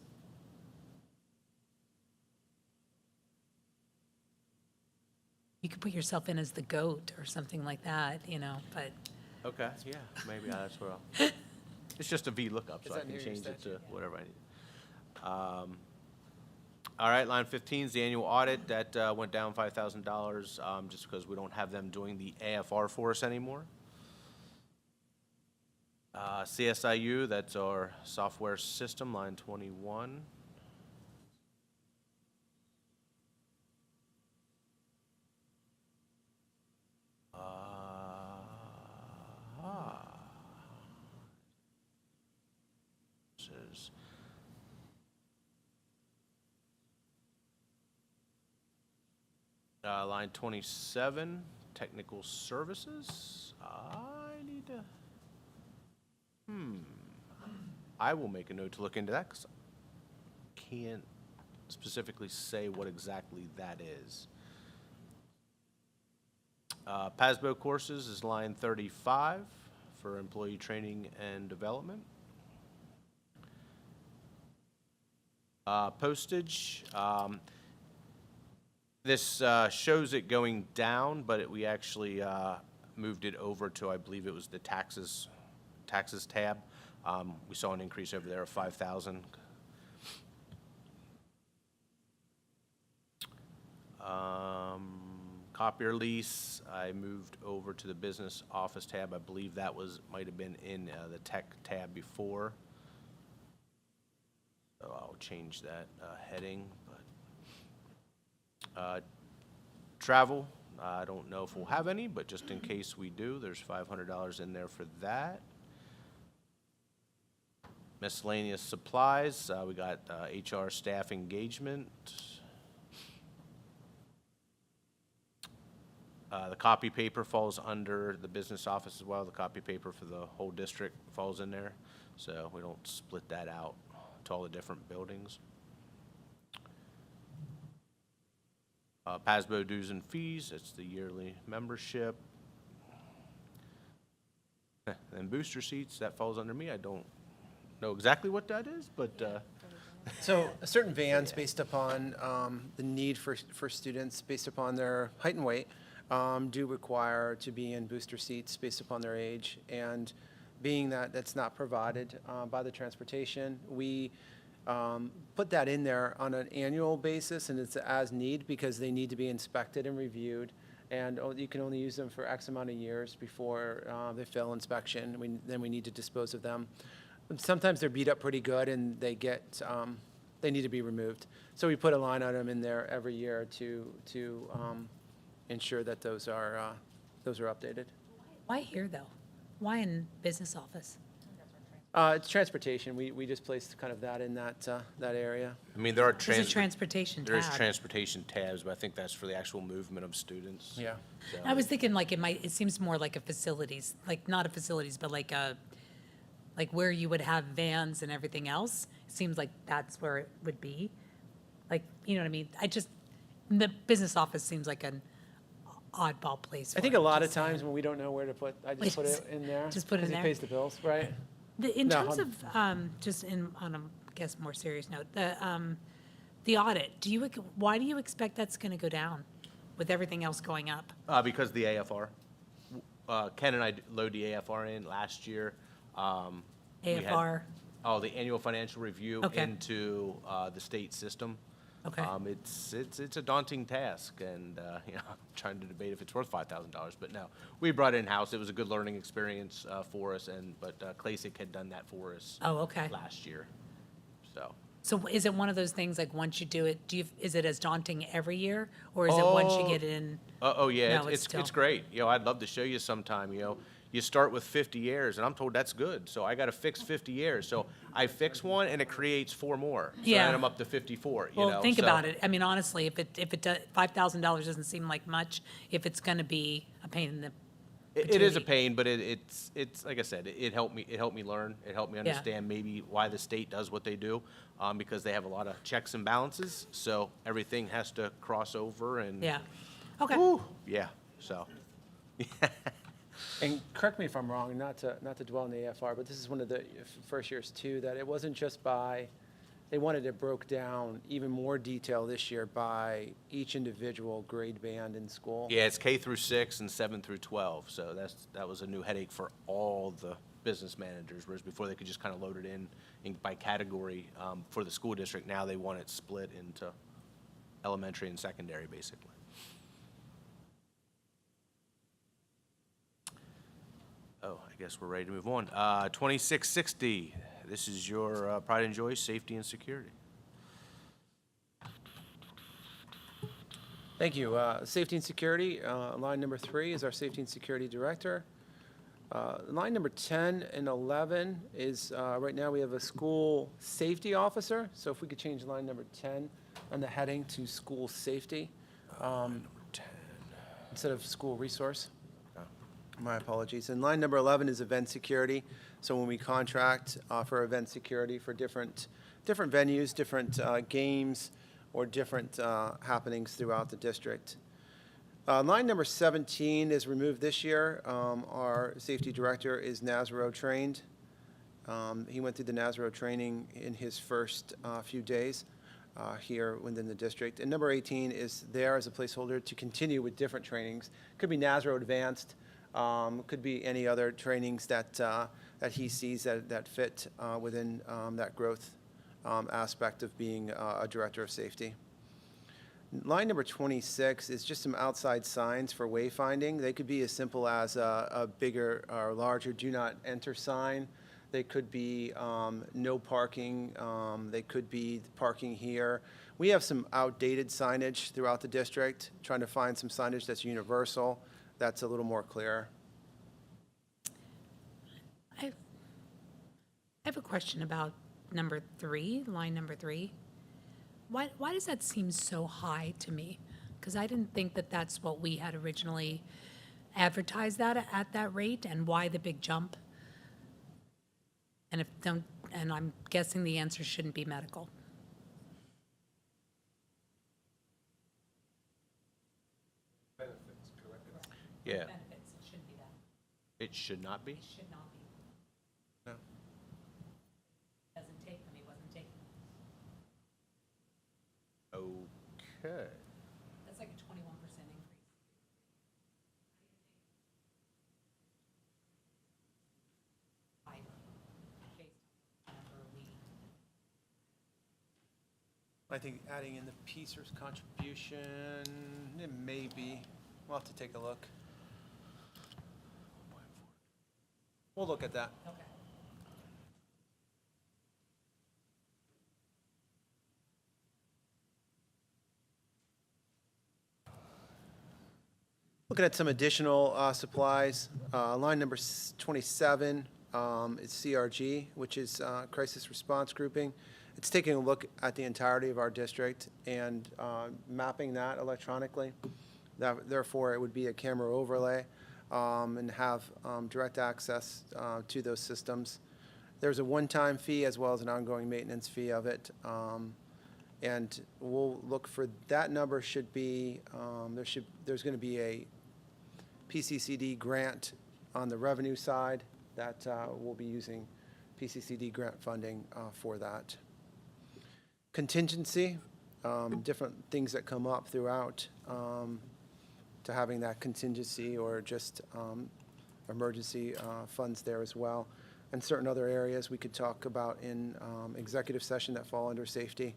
F: You could put yourself in as the goat or something like that, but
D: Okay, yeah, maybe that's what I'll, it's just a VLOOKUP,
C: Is
D: so I
C: that
D: can
C: near your
D: change it to
C: statute?
D: whatever I need. All right, line 15 is the annual audit. That went down $5,000 just because we don't have them doing the AFR for us anymore. CSIU, that's our software system, line 21. Says Line 27, technical services. I need to, I will make a note to look into that because I can't specifically say what exactly that is. PASBO courses is line 35 for employee training and development. Postage, this shows it going down, but we actually moved it over to, I believe it was the taxes tab. We saw an increase over there of 5,000. Copier lease, I moved over to the business office tab. I believe that might have been in the tech tab before. So I'll change that heading. But travel, I don't know if we'll have any, but just in case we do, there's $500 in there for that. Miscellaneous supplies, we got HR staff engagement. The copy paper falls under the business office as well. The copy paper for the whole district falls in there, so we don't split that out to all the different buildings. PASBO dues and fees, it's the yearly membership. And booster seats, that falls under me. I don't know exactly what that is, but
C: So certain vans, based upon the need for students, based upon their height and weight, do require to be in booster seats based upon their age. And being that that's not provided by the transportation, we put that in there on an annual basis, and it's as need because they need to be inspected and reviewed. And you can only use them for X amount of years before they fail inspection. Then we need to dispose of them. Sometimes they're beat up pretty good, and they need to be removed. So we put a line item in there every year to ensure that those are updated.
F: Why here, though? Why in business office?
C: It's transportation. We just placed kind of that in that area.
D: I mean, there are
F: There's a transportation
D: there is
F: tab.
D: transportation tabs, but I think that's for the actual movement of students.
C: Yeah.
D: So-
F: I was thinking like it seems more like a facilities, like not a facilities, but like where you would have vans and everything else. It seems like that's where it would be. Like, you know what I mean? The business office seems like an oddball place.
C: I think
F: for
C: a
F: it,
C: lot of
F: just saying.
C: times when we don't know where to put, I just put it in there.
F: Just put it in
C: 'cause
F: there?
C: He pays the bills, right?
F: In
C: No,
F: terms of, just on a, guess, more serious note, the audit, why do you expect that's going to go down with everything else going up?
D: Because the AFR. Ken and I load the AFR in last year. We had-
F: AFR,
D: the annual financial review
F: Okay.
D: into the state system.
F: okay.
D: It's a daunting task, and I'm trying to debate if it's worth $5,000. But no, we brought it in-house. It was a good learning experience for us, but Klasick had done that for us
F: Oh, okay.
D: last year.
F: So is it one of those things, like, once you do it, is it as daunting every year? Or is it once you get it in?
D: Oh yeah,
F: No, it's
D: it's
F: still-
D: great. I'd love to show you sometime. You start with 50 errors, and I'm told that's good. So I got to fix 50 errors. So I fix one, and it creates 4 more. So
F: Yeah.
D: then I'm up to 54.
F: Well, think
D: so-
F: about it. I mean, honestly, if $5,000 doesn't seem like much, if it's going to be a pain in the
D: It is a
F: patootie.
D: pain, but it's like I said, it helped me learn. It helped me understand maybe why the state does what they do, because they have a lot of checks and balances. So everything has to cross over and
F: Yeah. Okay.
D: Whew, yeah. So
C: And correct me if I'm wrong, not to dwell on the AFR, but this is one of the first years too, that it wasn't just they wanted it broke down even more detail this year by each individual grade band in school.
D: yeah, it's K through 6 and 7 through 12. So that was a new headache for all the business managers, whereas before they could just kind of load it in by category for the school district. Now they want it split into elementary and secondary, basically. Oh, I guess we're ready to move on. 2660, this is your pride and joy, safety and security.
C: Thank you. Safety and security, line number 3 is our safety and security director. Line number 10 and 11 is, right now we have a school safety officer. So if we could change line number 10 on the heading to school safety.
D: Number 10.
C: instead of school resource. My apologies. And line number 11 is event security. So when we contract for event security for different venues, different games, or different happenings throughout the district. Line number 17 is removed this year. Our safety director is NASRO trained. He went through the NASRO training in his first few days here within the district. And number 18 is there as a placeholder to continue with different trainings. Could be NASRO Advanced, could be any other trainings that he sees that fit within that growth aspect of being a director of safety. Line number 26 is just some outside signs for wayfinding. They could be as simple as a bigger or larger do not enter sign. They could be no parking. They could be parking here. We have some outdated signage throughout the district, trying to find some signage that's universal, that's a little more clear.
F: I have a question about number 3, line number 3. Why does that seem so high to me? Because I didn't think that that's what we had originally advertised that at that rate, and why the big jump? And I'm guessing the answer shouldn't be medical.
D: Yeah,
F: Benefits, it shouldn't be that.
D: it should not be?
F: It should not be.
C: No.
F: Doesn't take them, he wasn't taking them.
D: Okay.
F: That's like a 21% increase. Higher, based on whatever we.
C: I think adding in the PCERS contribution, it may be, we'll have to take a look. We'll look at that.
F: Okay.
C: Looking at some additional supplies, line number 27 is CRG, which is Crisis Response Grouping. It's taking a look at the entirety of our district and mapping that electronically. Therefore, it would be a camera overlay and have direct access to those systems. There's a one-time fee as well as an ongoing maintenance fee of it. And we'll look for that number should be, there's going to be a PCCD grant on the revenue side that we'll be using PCCD grant funding for that. Contingency, different things that come up throughout to having that contingency or just emergency funds there as well. And certain other areas we could talk about in executive session that fall under safety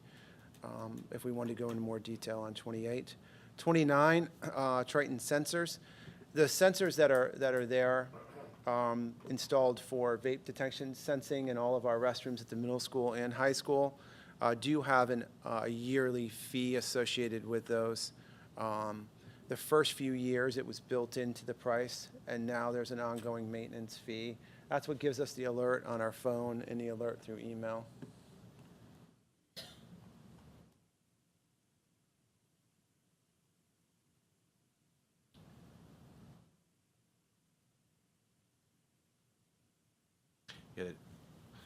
C: if we want to go into more detail on 28. 29, Triton sensors. The sensors that are there installed for vape detection sensing in all of our restrooms at the middle school and high school do have a yearly fee associated with those. The first few years, it was built into the price, and now there's an ongoing maintenance fee. That's what gives us the alert on our phone and the alert through email.
D: Yeah.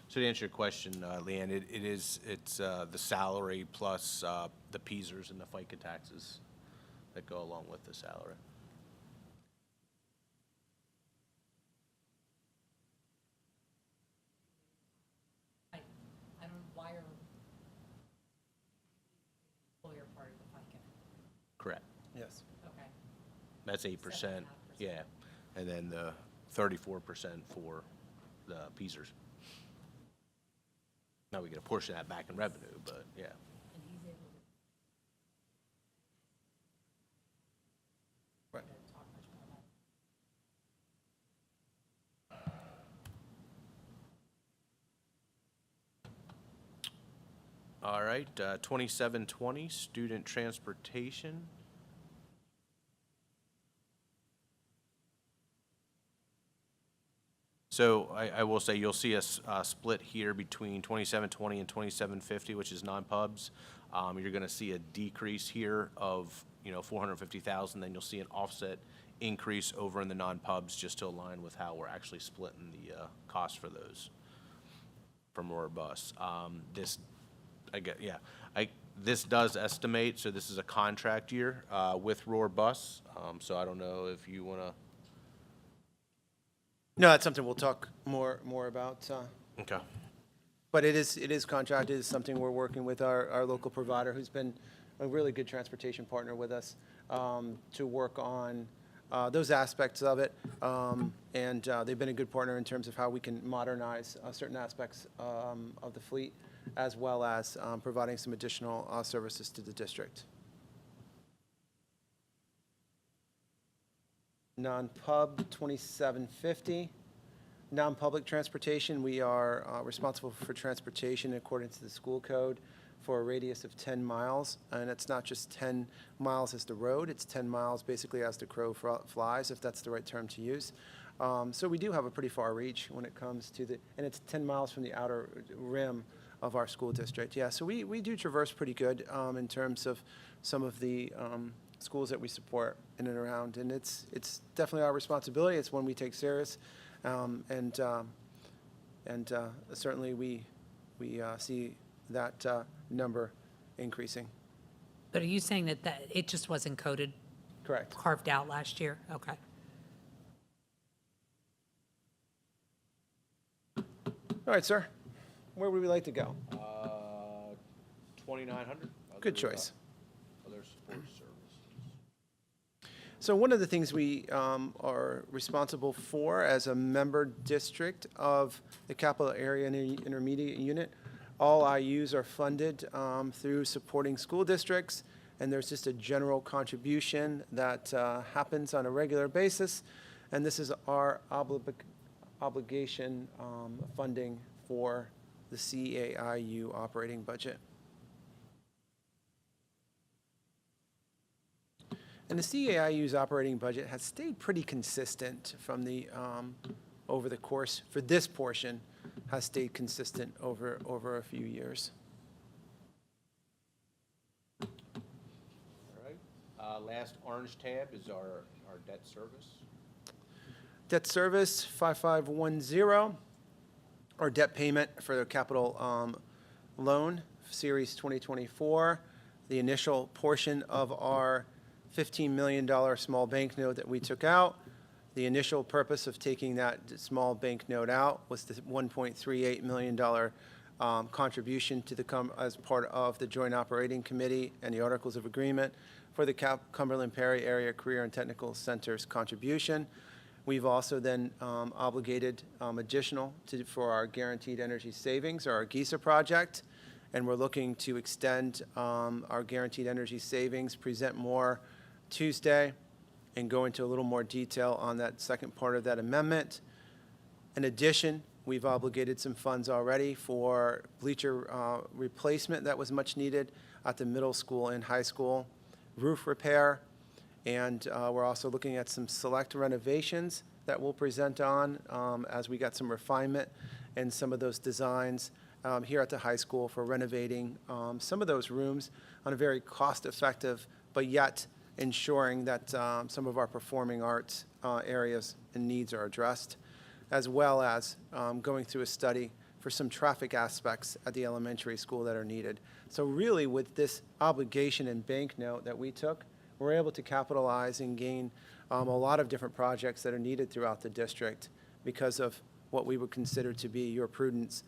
D: So to answer your question, Leanne, it's the salary plus the PSERS and the FICA taxes that go along with the salary.
F: I don't wire employer part of the FICA.
D: Correct.
C: Yes.
F: Okay.
D: That's 8%.
F: 7.5%.
D: Yeah. And then the 34% for the PSERS. Now we get a portion of that back in revenue, but yeah.
F: And he's able to.
C: Right.
F: Talk much more about it.
D: All right, 2720, student transportation. So I will say you'll see a split here between 2720 and 2750, which is non-pubs. You're going to see a decrease here of $450,000, then you'll see an offset increase over in the non-pubs just to align with how we're actually splitting the cost for those from Roar Bus. This does estimate, so this is a contract year with Roar Bus, so I don't know if you want to.
C: No, that's something we'll talk more about.
D: Okay.
C: But it is contracted. It's something we're working with our local provider, who's been a really good transportation partner with us, to work on those aspects of it. And they've been a good partner in terms of how we can modernize certain aspects of the fleet, as well as providing some additional services to the district. Non-pub, 2750. Non-public transportation, we are responsible for transportation according to the school code for a radius of 10 miles. And it's not just 10 miles as the road, it's 10 miles basically as the crow flies, if that's the right term to use. So we do have a pretty far reach when it comes to and it's 10 miles from the outer rim of our school district. Yeah, so we do traverse pretty good in terms of some of the schools that we support in and around. And it's definitely our responsibility. It's one we take serious. And certainly we see that number increasing.
F: But are you saying that it just wasn't coded,
C: Correct.
F: carved out last year? Okay.
C: All right, sir. Where would we like to go?
D: 2,900.
C: Good choice.
D: Other support services.
C: So one of the things we are responsible for as a member district of the Capital Area Intermediate Unit, all IUs are funded through supporting school districts, and there's just a general contribution that happens on a regular basis, and this is our obligation funding for the CAIU operating budget. And the CAIU's operating budget has stayed pretty consistent from the, over the course, for this portion, has stayed consistent over a few years.
D: All right. Last orange tab is our debt service.
C: Debt service, 5510, or debt payment for the capital loan, Series 2024. The initial portion of our $15 million small bank note that we took out. The initial purpose of taking that small bank note out was the $1.38 million contribution to as part of the Joint Operating Committee and the Articles of Agreement for the Cumberland Perry Area Career and Technical Center's contribution. We've also then obligated additional for our Guaranteed Energy Savings, or our GISA project, and we're looking to extend our Guaranteed Energy Savings, present more Tuesday, and go into a little more detail on that second part of that amendment. In addition, we've obligated some funds already for bleacher replacement that was much needed at the middle school and high school, roof repair, and we're also looking at some select renovations that we'll present on as we got some refinement in some of those designs here at the high school for renovating some of those rooms on a very cost-effective, but yet ensuring that some of our performing arts areas and needs are addressed, as well as going through a study for some traffic aspects at the elementary school that are needed. So really, with this obligation and bank note that we took, we're able to capitalize and gain a lot of different projects that are needed throughout the district because of what we would consider to be your prudence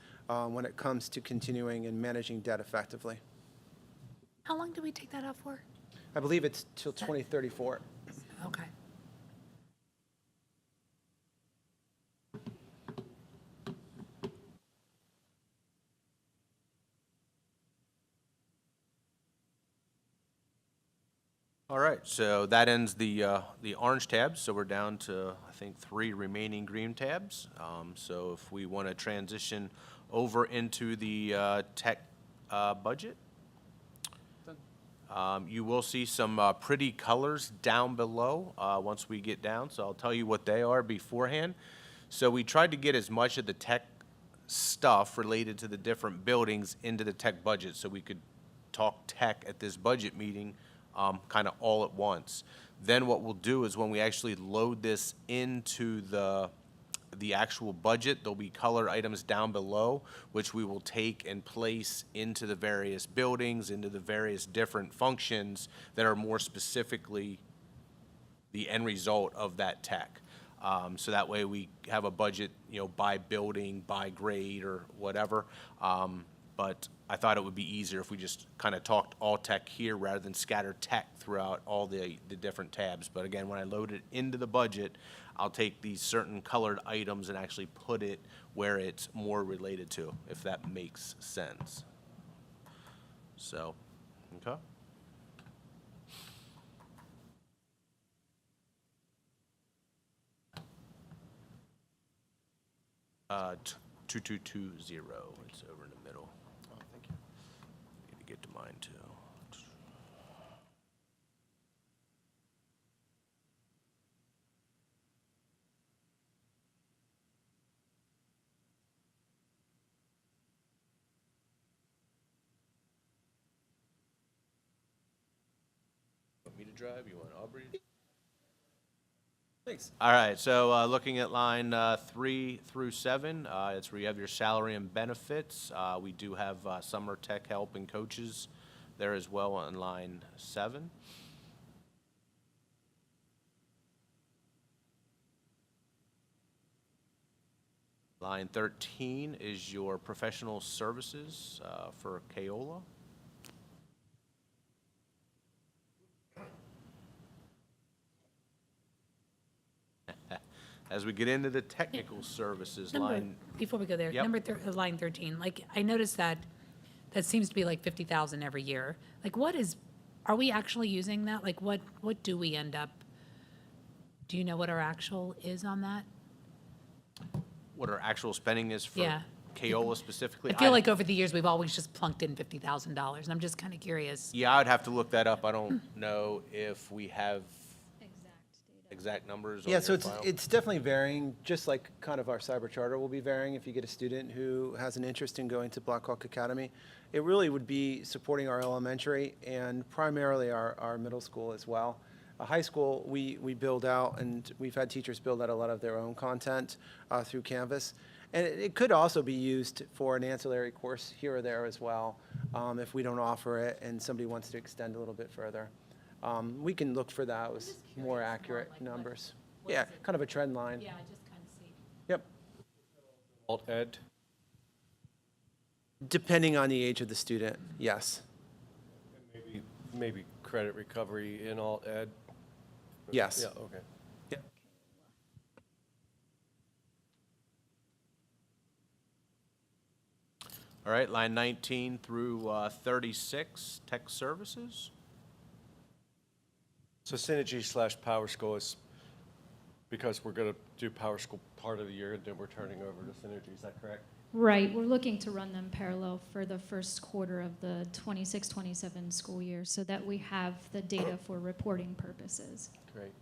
C: when it comes to continuing and managing debt effectively.
F: How long did we take that out for?
C: I believe it's till 2034.
F: Okay.
D: All right, so that ends the orange tabs, so we're down to, I think, 3 remaining green tabs. So if we want to transition over into the tech budget, you will see some pretty colors down below once we get down, so I'll tell you what they are beforehand. So we tried to get as much of the tech stuff related to the different buildings into the tech budget so we could talk tech at this budget meeting kind of all at once. Then what we'll do is when we actually load this into the actual budget, there'll be color items down below, which we will take and place into the various buildings, into the various different functions that are more specifically the end result of that tech. So that way we have a budget, by building, by grade, or whatever. But I thought it would be easier if we just kind of talked all tech here rather than scatter tech throughout all the different tabs. But again, when I load it into the budget, I'll take these certain colored items and actually put it where it's more related to, if that makes sense. So, okay. Uh, 2220, it's over in the middle.
A: Oh, thank you.
D: Need to get to mine too. Want me to drive? You want Aubrey?
C: Thanks.
D: All right, so looking at line 3 through 7, it's where you have your salary and benefits. We do have summer tech help and coaches there as well on line 7. Line 13 is your professional services for Keola. As we get into the technical services line,
F: Before we go there,
D: Yep.
F: line 13, like, I noticed that seems to be like 50,000 every year. Like, are we actually using that? Like, what do we end up, do you know what our actual is on that?
D: what our actual spending is for
F: Yeah.
D: Keola specifically.
F: I feel like over the years, we've always just plunked in $50,000, and I'm just kind of curious.
D: Yeah, I'd have to look that up. I don't know if we have exact numbers on
C: Yeah,
D: your
C: so
D: file.
C: it's definitely varying, just like kind of our cyber charter will be varying if you get a student who has an interest in going to Black Hawk Academy. It really would be supporting our elementary and primarily our middle school as well. A high school, we build out, and we've had teachers build out a lot of their own content through Canvas. And it could also be used for an ancillary course here or there as well, if we don't offer it and somebody wants to extend a little bit further. We can look for those
F: just curious
C: more
F: more
C: accurate
F: like what-
C: numbers.
F: what
C: Yeah,
F: is it?
C: kind of a trend line.
F: Yeah, I just kind of see.
C: Yep.
B: Alt ed,
C: Depending on the age of the student, yes.
B: maybe credit recovery in alt ed?
C: Yes.
B: Yeah, okay.
C: Yep.
D: All right, line 19 through 36, tech services.
B: So Synergy / Power School is, because we're going to do Power School part of the year, and then we're turning over to Synergy, is that correct?
H: Right, we're looking to run them parallel for the first quarter of the 26-27 school year so that we have the data for reporting purposes.
B: Great.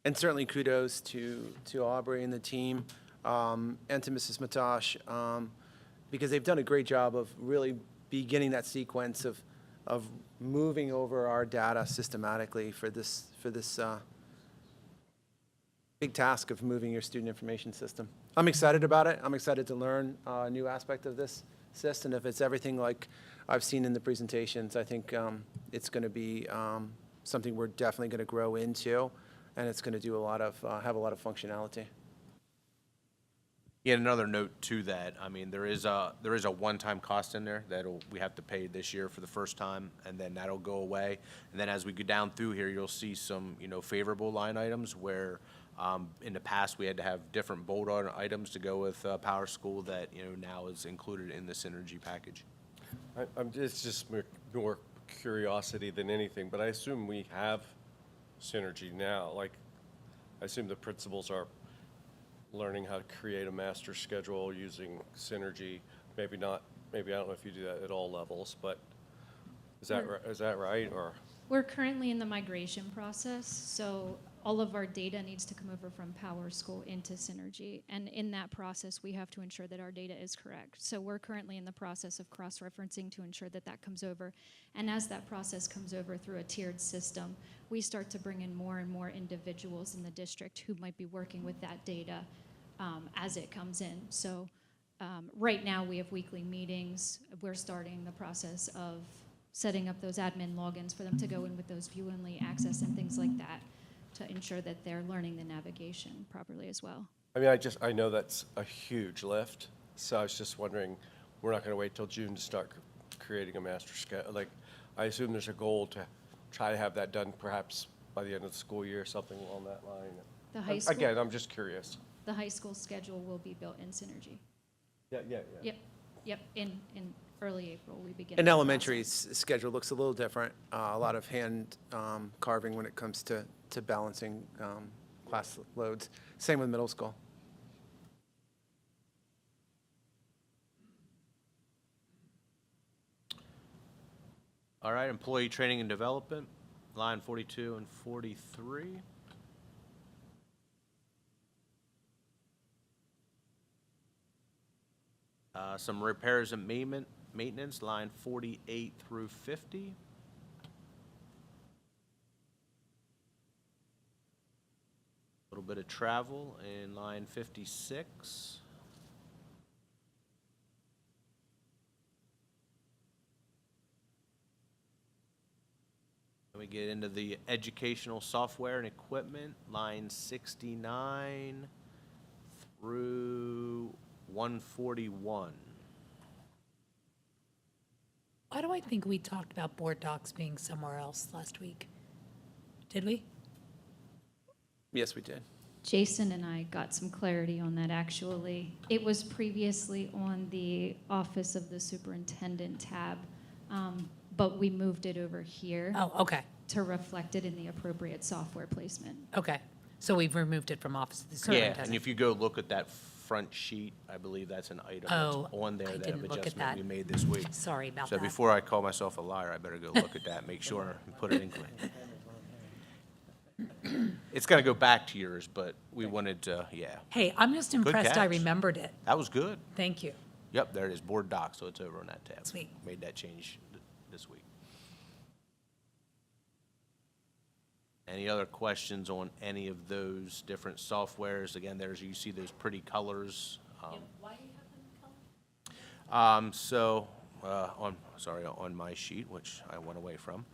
C: And certainly kudos to Aubrey and the team, and to Mrs. Matosh, because they've done a great job of really beginning that sequence of moving over our data systematically for this big task of moving your student information system. I'm excited about it. I'm excited to learn a new aspect of this system. If it's everything like I've seen in the presentations, I think it's going to be something we're definitely going to grow into, and it's going to do have a lot of functionality.
D: Yeah, another note to that, I mean, there is a one-time cost in there that we have to pay this year for the first time, and then that'll go away. And then as we go down through here, you'll see some, favorable line items where in the past, we had to have different bolt-on items to go with Power School that, now is included in the Synergy package.
B: It's just more curiosity than anything, but I assume we have Synergy now. Like, I assume the principals are learning how to create a master schedule using Synergy. Maybe not, maybe I don't know if you do that at all levels, but is that right, or?
H: We're currently in the migration process, so all of our data needs to come over from Power School into Synergy. And in that process, we have to ensure that our data is correct. So we're currently in the process of cross-referencing to ensure that that comes over. And as that process comes over through a tiered system, we start to bring in more and more individuals in the district who might be working with that data as it comes in. So right now, we have weekly meetings. We're starting the process of setting up those admin logins for them to go in with those view-only access and things like that to ensure that they're learning the navigation properly as well.
B: I mean, I know that's a huge lift, so I was just wondering, we're not going to wait till June to start creating a master schedule. Like, I assume there's a goal to try to have that done perhaps by the end of the school year, something along that line.
H: The high school,
B: Again, I'm just curious.
H: the high school schedule will be built in Synergy.
B: Yeah.
H: Yep, in early April, we begin.
C: An
H: that
C: elementary
H: process.
C: schedule looks a little different. A lot of hand carving when it comes to balancing class loads. Same with middle school.
D: All right, employee training and development, line 42 and 43. Some repairs and maintenance, line 48 through 50. A little bit of travel in line 56. Then we get into the educational software and equipment, line 69 through 141.
F: Why do I think we talked about board docs being somewhere else last week? Did we?
C: Yes, we did.
H: Jason and I got some clarity on that, actually. It was previously on the Office of the Superintendent tab, but we moved it over here
F: Oh, okay,
H: to reflect it in the appropriate software placement.
F: okay. So we've removed it from Office of the
D: Yeah,
F: Superintendent.
D: and if you go look at that front sheet, I believe that's an item that's
F: Oh,
D: on there,
F: I
D: that
F: didn't look at
D: adjustment we
F: that.
D: made this week.
F: Sorry about
D: So
F: that.
D: before I call myself a liar, I better go look at that, make sure and put it in. It's gonna go back to yours, but we wanted to, yeah.
F: Hey, I'm just impressed I
D: catch.
F: remembered it.
D: That was good.
F: Thank you.
D: Yep, there it is, board doc, so it's over on that tab.
F: Sweet.
D: Made that change this week. Any other questions on any of those different softwares? Again, there's, you see those pretty colors.
F: Why do you have them colored?
D: On my sheet, which I went away from,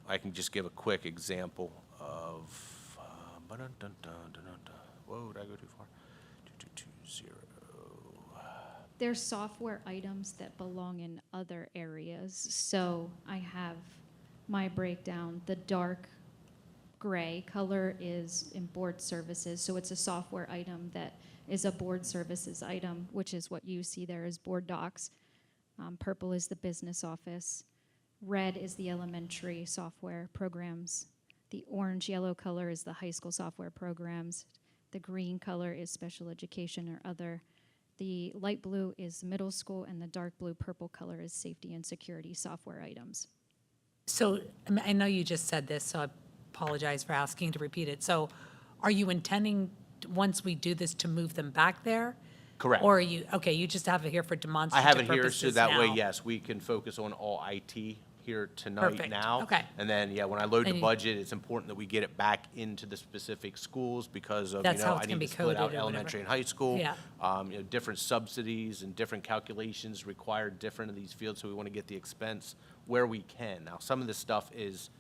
D: I can just give a quick example of, whoa, did I go too far? 2220.
H: They're software items that belong in other areas. So I have my breakdown. The dark gray color is in board services. So it's a software item that is a board services item, which is what you see there as board docs. Purple is the business office. Red is the elementary software programs. The orange yellow color is the high school software programs. The green color is special education or other. The light blue is middle school, and the dark blue purple color is safety and security software items.
F: So I know you just said this, so I apologize for asking to repeat it. So are you intending, once we do this, to move them back there?
D: Correct.
F: Or are you, okay, you just have it here for
D: I
F: demonstrative
D: have
F: purposes
D: it here, so that way,
F: now.
D: yes, we can focus on all IT here tonight
F: Perfect.
D: now.
F: Okay.
D: And then, yeah, when I load the
F: And you-
D: budget, it's important that we get it back into the specific schools because of,
F: That's how it's
D: I
F: gonna
D: need
F: be
D: to split out
F: coded or whatever.
D: elementary and high school.
F: Yeah.
D: Different subsidies and different calculations require different of these fields, so we want to get the expense where we can. Now, some of this stuff is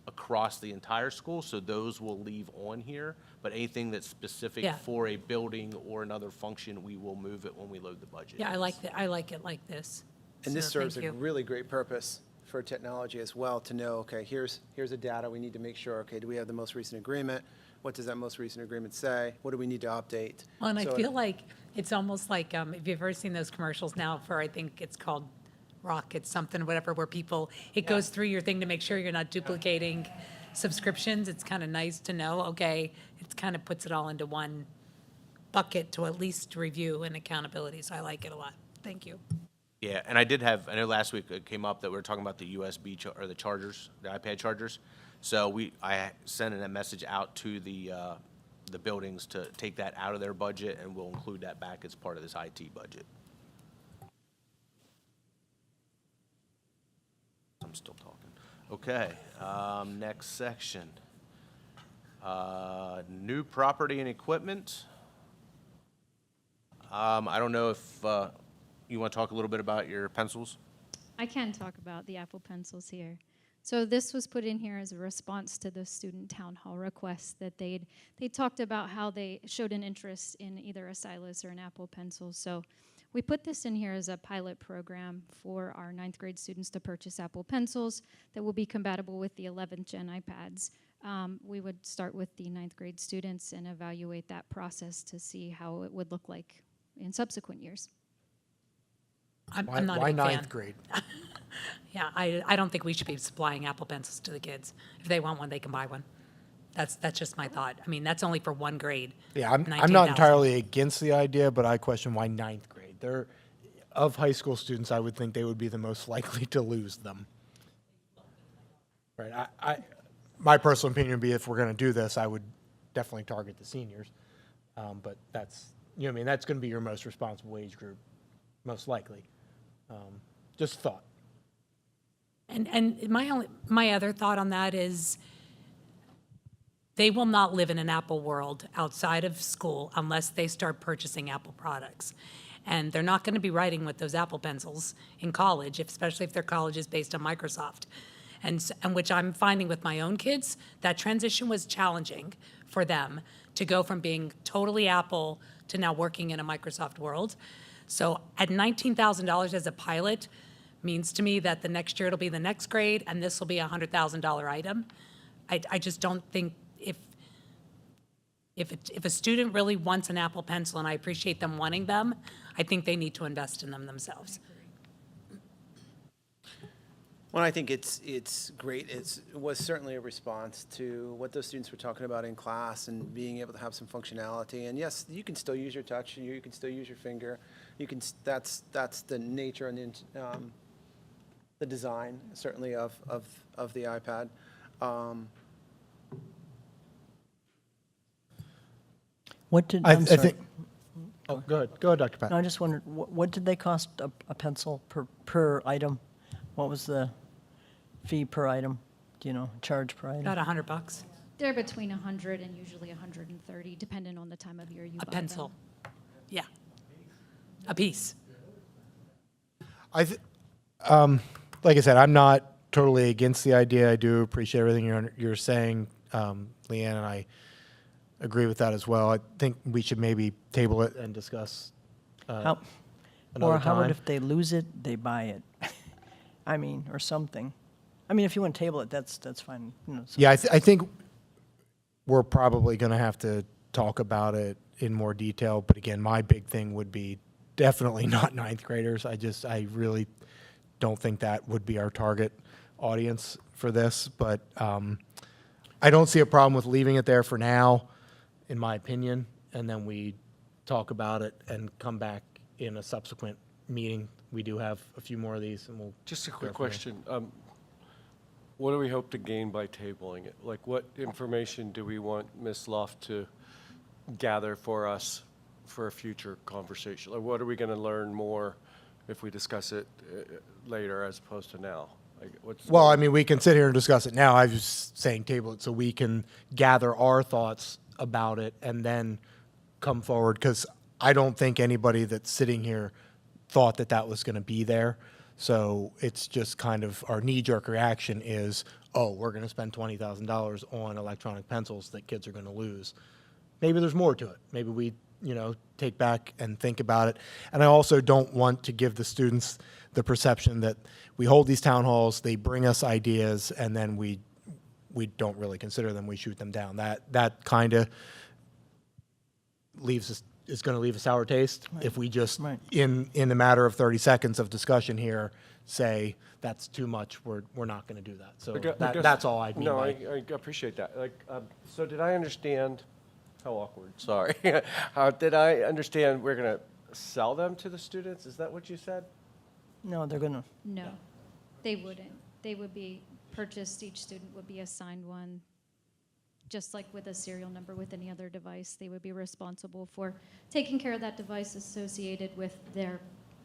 D: across the entire school, so those will leave on here, but anything that's specific
F: Yeah.
D: for a building or another function, we will move it when we load the budget.
F: Yeah, I like it like this.
C: And this
F: So,
C: serves
F: thank
C: a
F: you.
C: really great purpose for technology as well, to know, okay, here's the data, we need to make sure, okay, do we have the most recent agreement? What does that most recent agreement say? What do we need to update?
F: Well, and I
C: So-
F: feel like it's almost like, if you've ever seen those commercials now for, I think it's called Rocket something, whatever, where people, it goes through your thing to make sure you're not duplicating subscriptions. It's kind of nice to know, okay, it kind of puts it all into one bucket to at least review and accountability, so I like it a lot. Thank you.
D: Yeah, and I know last week it came up that we were talking about the USB or the chargers, the iPad chargers. So I sent a message out to the buildings to take that out of their budget, and we'll include that back as part of this IT budget. I'm still talking. Okay, next section. New property and equipment. I don't know if you want to talk a little bit about your pencils?
H: I can talk about the Apple Pencils here. So this was put in here as a response to the student town hall request that they talked about how they showed an interest in either a stylus or an Apple Pencil. So we put this in here as a pilot program for our 9th grade students to purchase Apple Pencils that will be compatible with the 11th gen iPads. We would start with the 9th grade students and evaluate that process to see how it would look like in subsequent years.
F: I'm not a
A: Why
F: big fan.
A: ninth grade?
F: Yeah, I don't think we should be supplying Apple Pencils to the kids. If they want one, they can buy one. That's just my thought. I mean, that's only for one grade.
A: Yeah, I'm
F: 19,000.
A: not entirely against the idea, but I question why ninth grade. They're, of high school students, I would think they would be the most likely to lose them. Right. My personal opinion would be if we're going to do this, I would definitely target the seniors. But that's, you know what I mean, that's going to be your most responsible age group, most likely. Just thought.
F: And my other thought on that is they will not live in an Apple world outside of school unless they start purchasing Apple products. And they're not going to be writing with those Apple Pencils in college, especially if their college is based on Microsoft. And which I'm finding with my own kids, that transition was challenging for them to go from being totally Apple to now working in a Microsoft world. So at $19,000 as a pilot means to me that the next year it'll be the next grade and this will be a $100,000 item. I just don't think if a student really wants an Apple Pencil, and I appreciate them wanting them, I think they need to invest in them themselves.
C: Well, I think it's great. It was certainly a response to what those students were talking about in class and being able to have some functionality. And yes, you can still use your touch, and you can still use your finger. You can. That's the nature and the design certainly of the iPad.
G: What did,
A: I
G: I'm sorry.
A: think. Oh, go ahead, Dr. Pat.
G: No, I just wondered, what did they cost a pencil per item? What was the fee per item? Do you know, charge per item?
F: About $100,
H: They're between 100 and usually 130, depending on the time of year you
F: a
H: buy
F: pencil.
H: them.
F: Yeah, a piece.
A: Like I said, I'm not totally against the idea. I do appreciate everything you're saying, Leanne, and I agree with that as well. I think we should maybe table it and discuss
G: How,
A: another
G: or how about
A: time.
G: if they lose it, they buy it? I mean, or something. I mean, if you want to table it, that's fine. You know, so-
A: Yeah, I think we're probably going to have to talk about it in more detail. But again, my big thing would be definitely not ninth graders. I really don't think that would be our target audience for this. But I don't see a problem with leaving it there for now, in my opinion. And then we talk about it and come back in a subsequent meeting. We do have a few more of these, and we'll.
B: Just a
A: go
B: quick
A: from there.
B: question. What do we hope to gain by tabling it? Like, what information do we want Ms. Loft to gather for us for a future conversation? Like, what are we going to learn more if we discuss it later as opposed to now? Like,
A: Well, I mean, we can sit here and discuss it now. I was saying table it so we can gather our thoughts about it and then come forward, because I don't think anybody that's sitting here thought that was going to be there. So it's just kind of our knee-jerk reaction is, oh, we're going to spend $20,000 on electronic pencils that kids are going to lose. Maybe there's more to it. Maybe we, take back and think about it. And I also don't want to give the students the perception that we hold these town halls, they bring us ideas, and then we don't really consider them, we shoot them down. That kind of is going to leave a sour taste if we just,
G: Right.
A: in a matter of 30 seconds of discussion here, say that's too much, we're not going to do that. So
B: I guess-
A: that's all I mean.
B: No,
A: by-
B: I appreciate that. Like, so did I understand, how awkward, sorry. Did I understand we're going to sell them to the students? Is that what you said?
G: No, they're gonna,
H: No, they wouldn't. They would be purchased, each student would be assigned one. Just like with a serial number with any other device, they would be responsible for taking care of that device associated with their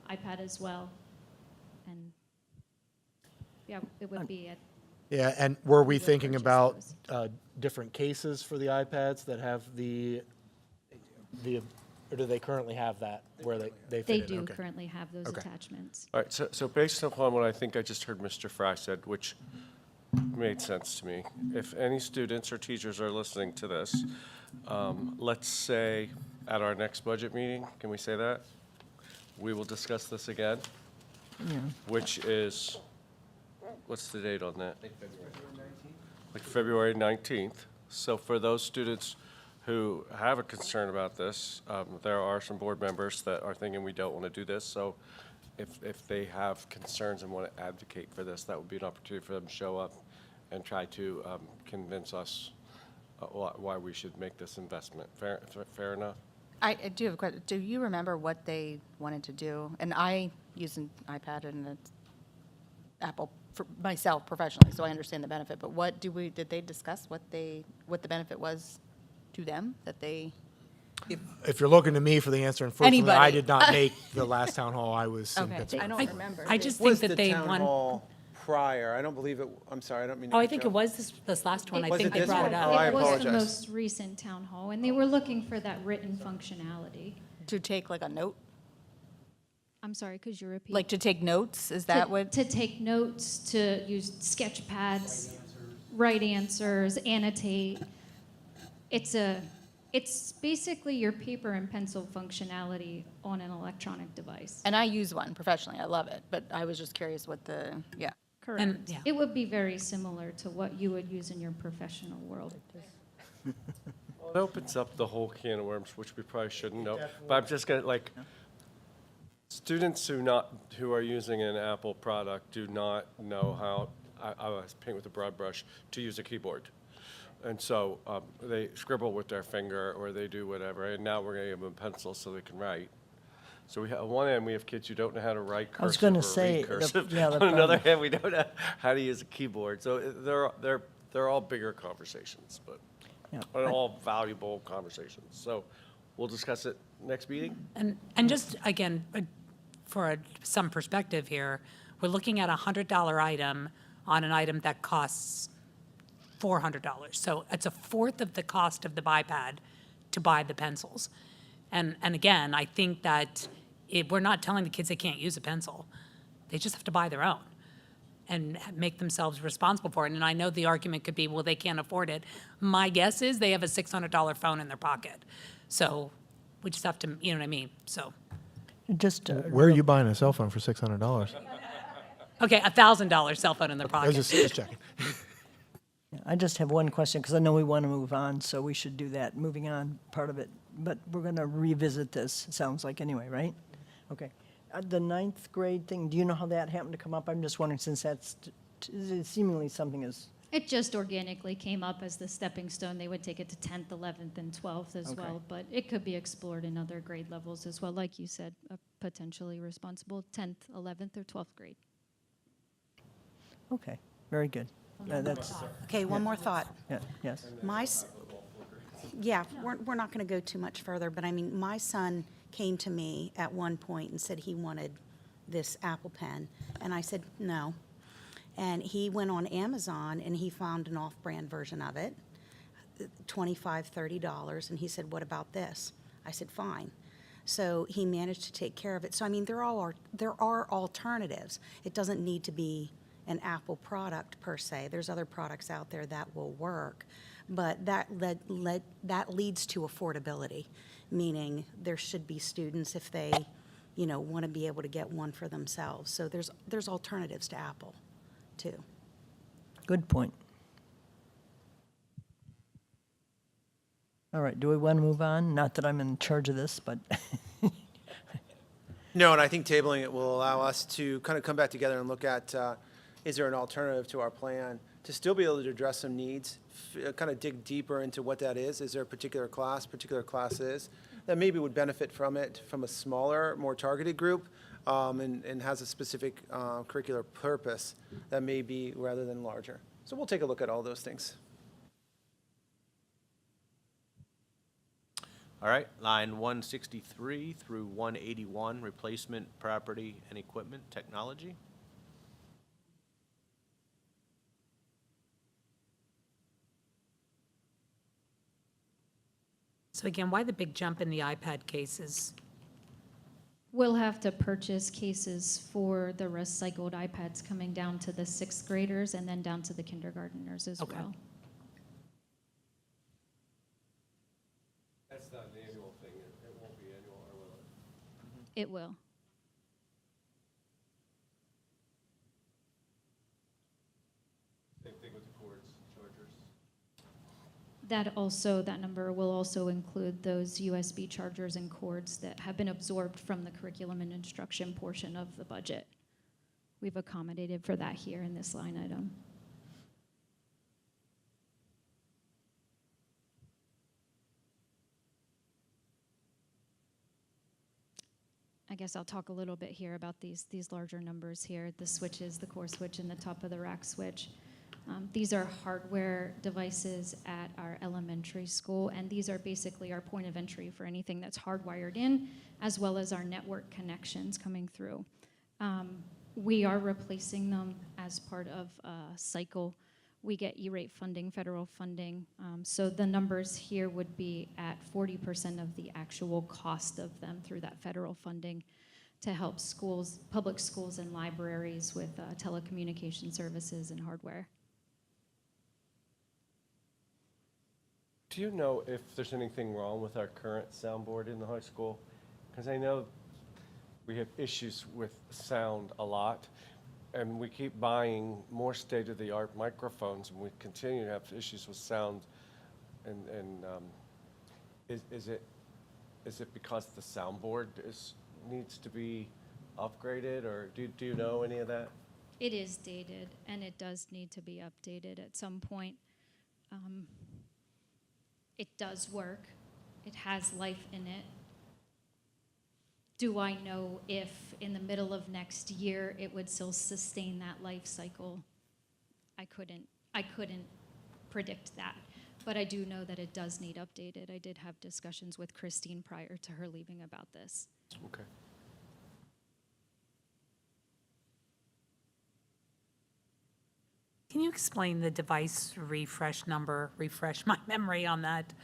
H: iPad as well. And yeah, it would be at,
A: Yeah, and were we
H: would
A: thinking
H: purchase
A: about
H: those.
A: different cases for the iPads that have the, or do they currently have that where they fit
H: they
A: in?
H: do
A: Okay.
H: currently have those
A: Okay.
H: attachments.
B: All right, so based upon what I think I just heard Mr. Fry said, which made sense to me, if any students or teachers are listening to this, let's say at our next budget meeting, can we say that? We will discuss this again, which is, what's the date on that? Like February 19th. So for those students who have a concern about this, there are some board members that are thinking we don't want to do this. So if they have concerns and want to advocate for this, that would be an opportunity for them to show up and try to convince us why we should make this investment. Fair enough?
I: I do have a question. Do you remember what they wanted to do? And I use an iPad and an Apple for myself professionally, so I understand the benefit. But what did they discuss what the benefit was to them that they?
A: If you're looking to me for the answer, unfortunately, I
I: Anybody.
A: did not make the last town hall. I was in
I: Okay,
A: Pittsburgh.
I: I don't remember.
F: I just think
C: Was
F: that
C: the
F: they
C: town
F: want,
C: hall prior? I don't believe it, I'm sorry, I don't mean to
F: oh, I think it
C: interrupt.
F: was this last one. I
C: Was
F: think
C: it
F: they
C: this
F: brought
C: one?
F: it
C: Oh, I
F: up.
H: It was the
C: apologize.
H: most recent town hall, and they were looking for that written functionality.
I: To take like a note,
H: I'm sorry, could you repeat?
I: like to take notes? Is
H: To-
I: that what?
H: To take notes, to use sketch pads, write answers, annotate. It's basically your paper and pencil functionality on an electronic device.
I: And I use one professionally. I love it. But I was just curious what yeah.
H: Correct.
F: yeah.
H: It would be very similar to what you would use in your professional world.
B: It opens up the whole can of worms, which we probably shouldn't know. But I'm just gonna, like, students who are using an Apple product do not know how, I was paint with a broad brush, to use a keyboard. And so they scribble with their finger or they do whatever, and now we're gonna give them a pencil so they can write. So on one end, we have kids who don't know how to write
G: I was
B: cursive
G: gonna
B: or
G: say,
B: read
G: the-
B: cursive.
G: yeah, the
B: On another
G: problem-
B: hand, we don't know how to use a keyboard. So they're all bigger conversations, but
G: Yeah.
B: and all valuable conversations. So we'll discuss it next meeting.
F: And just, again, for some perspective here, we're looking at a $100 item on an item that costs $400. So it's a fourth of the cost of the iPad to buy the pencils. And again, I think that we're not telling the kids they can't use a pencil. They just have to buy their own and make themselves responsible for it. And I know the argument could be, well, they can't afford it. My guess is they have a $600 phone in their pocket. So we just have to, you know what I mean? So,
G: Just,
A: Where are you buying a cell phone for $600?
F: okay, a $1,000 cell phone in their
A: I
F: pocket.
A: was just checking.
G: I just have one question, because I know we want to move on, so we should do that, moving on, part of it. But we're going to revisit this, it sounds like, anyway, right? Okay. The ninth grade thing, do you know how that happened to come up? I'm just wondering, since that's seemingly something is,
H: It just organically came up as the stepping stone. They would take it to 10th, 11th, and 12th as
G: Okay.
H: well. But it could be explored in other grade levels as well. Like you said, a potentially responsible 10th, 11th, or 12th grade.
G: okay, very good. That's,
J: Okay, one more thought.
G: yeah, yes.
J: Yeah, we're not going to go too much further, but I mean, my son came to me at one point and said he wanted this Apple Pen, and I said no. And he went on Amazon and he found an off-brand version of it, $25, $30, and he said, "What about this?" I said, "Fine." So he managed to take care of it. So I mean, there are alternatives. It doesn't need to be an Apple product per se. There's other products out there that will work, but that leads to affordability, meaning there should be students if they, want to be able to get one for themselves. So there's alternatives to Apple, too.
G: Good point. All right, do we want to move on? Not that I'm in charge of this, but
C: No, and I think tabling it will allow us to kind of come back together and look at, is there an alternative to our plan to still be able to address some needs, kind of dig deeper into what that is. Is there a particular classes that maybe would benefit from it from a smaller, more targeted group? and has a specific curricular purpose that may be rather than larger. So we'll take a look at all those things.
D: All right, line 163 through 181, replacement property and equipment technology.
F: So again, why the big jump in the iPad cases?
H: We'll have to purchase cases for the recycled iPads coming down to the sixth graders and then down to the kindergartners as
F: Okay.
H: well.
B: That's not an annual thing, it won't be annual, or will it?
H: It will.
B: Same thing with the cords, chargers.
H: That number will also include those USB chargers and cords that have been absorbed from the curriculum and instruction portion of the budget. We've accommodated for that here in this line item. I guess I'll talk a little bit here about these larger numbers here, the switches, the core switch, and the top of the rack switch. These are hardware devices at our elementary school, and these are basically our point of entry for anything that's hardwired in, as well as our network connections coming through. We are replacing them as part of a cycle. We get E-rate funding, federal funding, so the numbers here would be at 40% of the actual cost of them through that federal funding to help schools, public schools and libraries with telecommunication services and hardware.
B: Do you know if there's anything wrong with our current soundboard in the high school? Because I know we have issues with sound a lot, and we keep buying more state-of-the-art microphones, and we continue to have issues with sound. And is it because the soundboard needs to be upgraded, or do you know any of that?
H: It is dated, and it does need to be updated at some point. It does work. It has life in it. Do I know if in the middle of next year it would still sustain that life cycle? I couldn't predict that, but I do know that it does need updated. I did have discussions with Christine prior to her leaving about this.
B: Okay.
F: Can you explain the device refresh number, refresh my memory on that?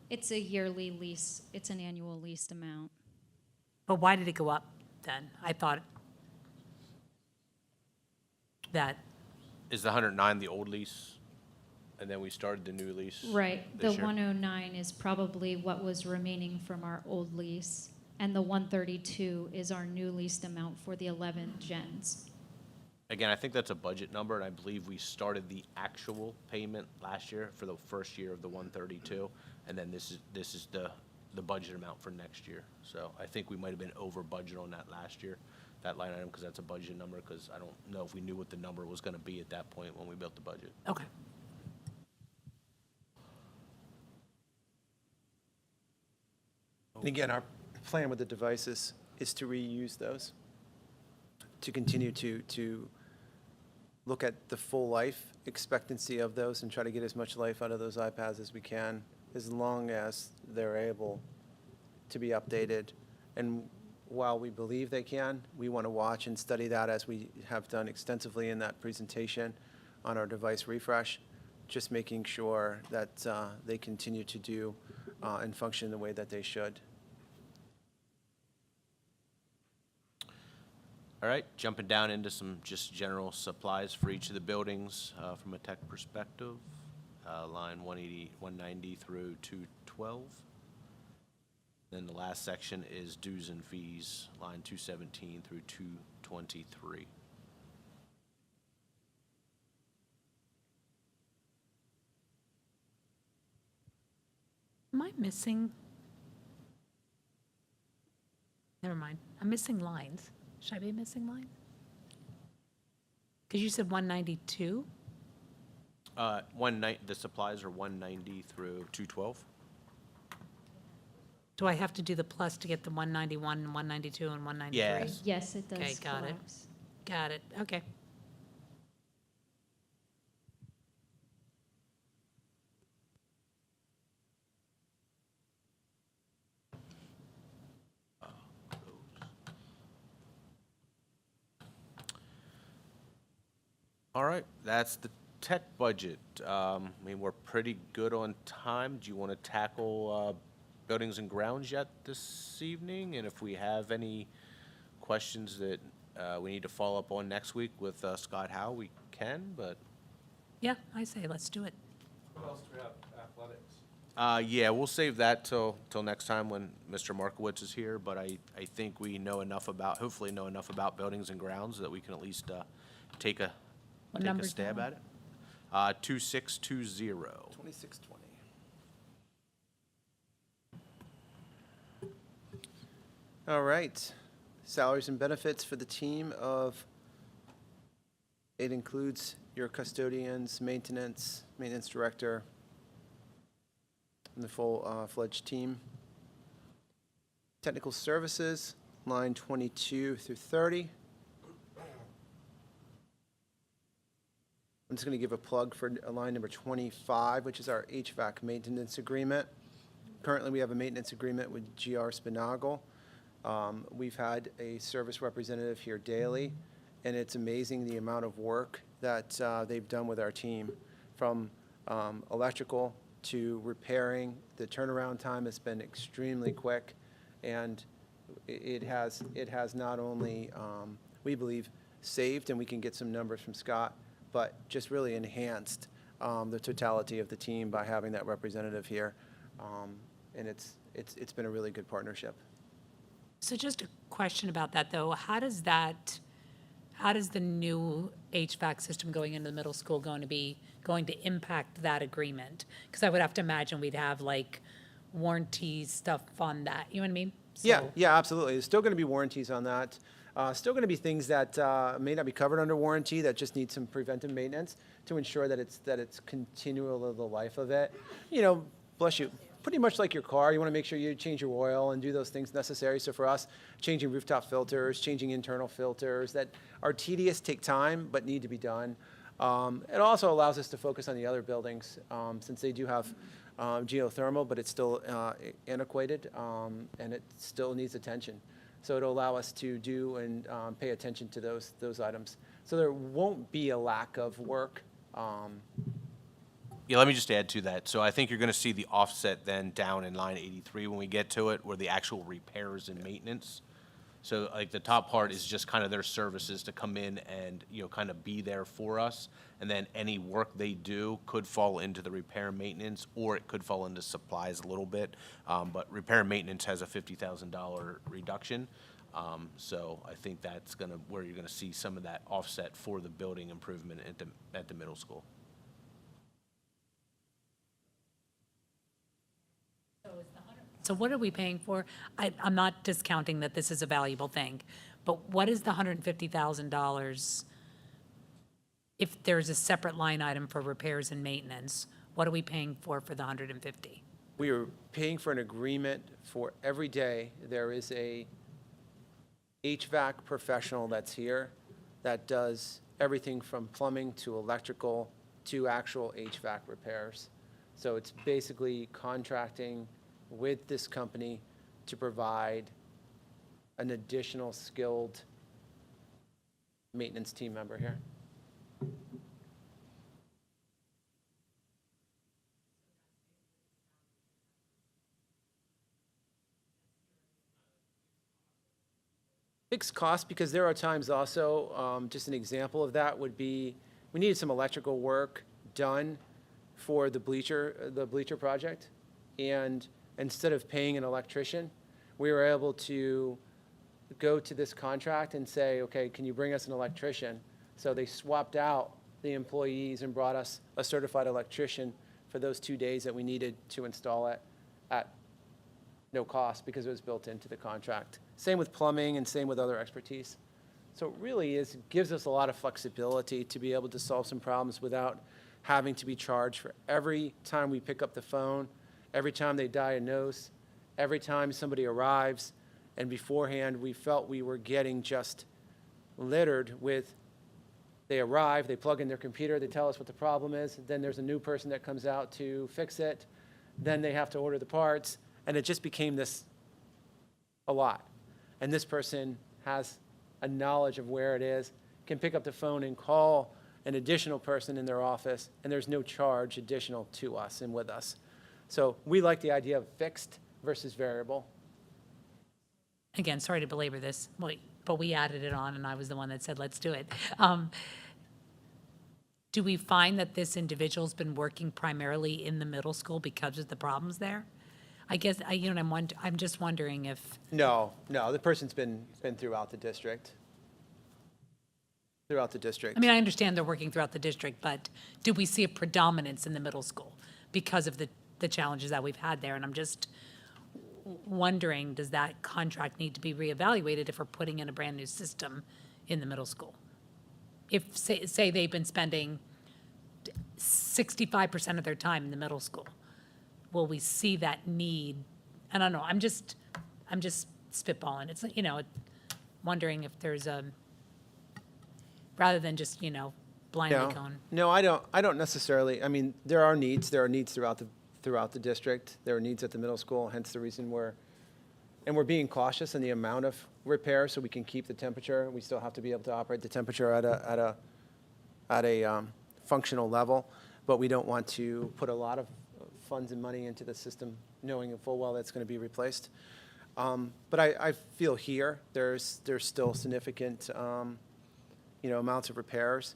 H: It's a yearly lease. It's an annual leased amount.
F: But why did it go up then? I thought that,
D: Is the 109 the old lease? And then we started the new lease?
H: Right. The
D: this year?
H: 109 is probably what was remaining from our old lease, and the 132 is our new leased amount for the 11 gens.
D: Again, I think that's a budget number, and I believe we started the actual payment last year for the first year of the 132, and then this is the budget amount for next year. So I think we might have been over budget on that last year, that line item, because that's a budget number, because I don't know if we knew what the number was going to be at that point when we built the budget.
F: okay.
C: And again, our plan with the devices is to reuse those, to continue to look at the full life expectancy of those and try to get as much life out of those iPads as we can, as long as they're able to be updated. And while we believe they can, we want to watch and study that, as we have done extensively in that presentation on our device refresh, just making sure that they continue to do and function the way that they should.
D: All right, jumping down into some just general supplies for each of the buildings from a tech perspective, line 190 through 212. Then the last section is dues and fees, line 217 through 223.
F: Am I missing? Never mind. I'm missing lines. Should I be missing lines? Because you said 192?
D: The supplies are 190 through 212.
F: Do I have to do the plus to get the 191 and 192 and 193?
D: Yes.
H: Yes, it does
F: Okay, got it.
H: collapse.
F: Got it, okay.
D: All right, that's the tech budget. I mean, we're pretty good on time. Do you want to tackle buildings and grounds yet this evening? And if we have any questions that we need to follow up on next week with Scott Howe, we can, but.
F: Yeah, I say, let's do it.
B: What else do we have? Athletics?
D: Yeah, we'll save that till next time when Mr. Markowitz is here, but I think we know enough about, hopefully know enough about buildings and grounds that we can at least take a
F: What
D: take a
F: number's
D: stab
F: that
D: at it. 2620.
C: 2620. All right. Salaries and benefits for the team of, it includes your custodians, maintenance director, and the full-fledged team. Technical services, line 22 through 30. I'm just going to give a plug for line number 25, which is our HVAC maintenance agreement. Currently, we have a maintenance agreement with GR Spinagle. We've had a service representative here daily, and it's amazing the amount of work that they've done with our team, from electrical to repairing. The turnaround time has been extremely quick, and it has not only, we believe, saved, and we can get some numbers from Scott, but just really enhanced the totality of the team by having that representative here. And it's been a really good partnership.
F: So just a question about that, though. How does the new HVAC system going into the middle school going to impact that agreement? Because I would have to imagine we'd have like warranty stuff on that, you know what I mean?
C: Yeah,
F: So-
C: yeah, absolutely. There's still going to be warranties on that. Still going to be things that may not be covered under warranty that just need some preventive maintenance to ensure that it's continual the life of it. You know, bless you. Pretty much like your car, you want to make sure you change your oil and do those things necessary. So for us, changing rooftop filters, changing internal filters that are tedious, take time, but need to be done. It also allows us to focus on the other buildings, since they do have geothermal, but it's still antiquated, and it still needs attention. So it'll allow us to do and pay attention to those items. So there won't be a lack of work.
D: Yeah, let me just add to that. So I think you're going to see the offset then down in line 83 when we get to it, where the actual repairs and maintenance. So like the top part is just kind of their services to come in and, you know, kind of be there for us. And then any work they do could fall into the repair and maintenance, or it could fall into supplies a little bit. But repair and maintenance has a $50,000 reduction. So I think that's where you're gonna see some of that offset for the building improvement at the middle school.
F: So what are we paying for? I'm not discounting that this is a valuable thing, but what is the $150,000 if there's a separate line item for repairs and maintenance? What are we paying for the 150?
C: We are paying for an agreement for every day. There is a HVAC professional that's here that does everything from plumbing to electrical to actual HVAC repairs. So it's basically contracting with this company to provide an additional skilled maintenance team member here. Fixed cost, because there are times also, just an example of that would be, we needed some electrical work done for the bleacher project. And instead of paying an electrician, we were able to go to this contract and say, okay, can you bring us an electrician? So they swapped out the employees and brought us a certified electrician for those 2 days that we needed to install it at no cost because it was built into the contract. Same with plumbing and same with other expertise. So it really gives us a lot of flexibility to be able to solve some problems without having to be charged for every time we pick up the phone, every time they diagnose, every time somebody arrives, and beforehand, we felt we were getting just littered with, they arrive, they plug in their computer, they tell us what the problem is, then there's a new person that comes out to fix it, then they have to order the parts, and it just became this a lot. And this person has a knowledge of where it is, can pick up the phone and call an additional person in their office, and there's no charge additional to us and with us. So we like the idea of fixed versus variable.
F: Again, sorry to belabor this, but we added it on, and I was the one that said, let's do it. Do we find that this individual's been working primarily in the middle school because of the problems there? I guess, I'm just wondering if,
C: No, the person's been throughout the district. Throughout the district.
F: I mean, I understand they're working throughout the district, but do we see a predominance in the middle school because of the challenges that we've had there? And I'm just wondering, does that contract need to be reevaluated if we're putting in a brand-new system in the middle school? If, say they've been spending 65% of their time in the middle school, will we see that need? I don't know, I'm just spitballing. It's, wondering if there's a, rather than just, blindly going.
C: No, I don't necessarily. I mean, there are needs throughout the district. There are needs at the middle school, hence the reason we're being cautious in the amount of repair so we can keep the temperature. We still have to be able to operate the temperature at a functional level, but we don't want to put a lot of funds and money into the system knowing full well that's going to be replaced. But I feel here there's still significant amounts of repairs.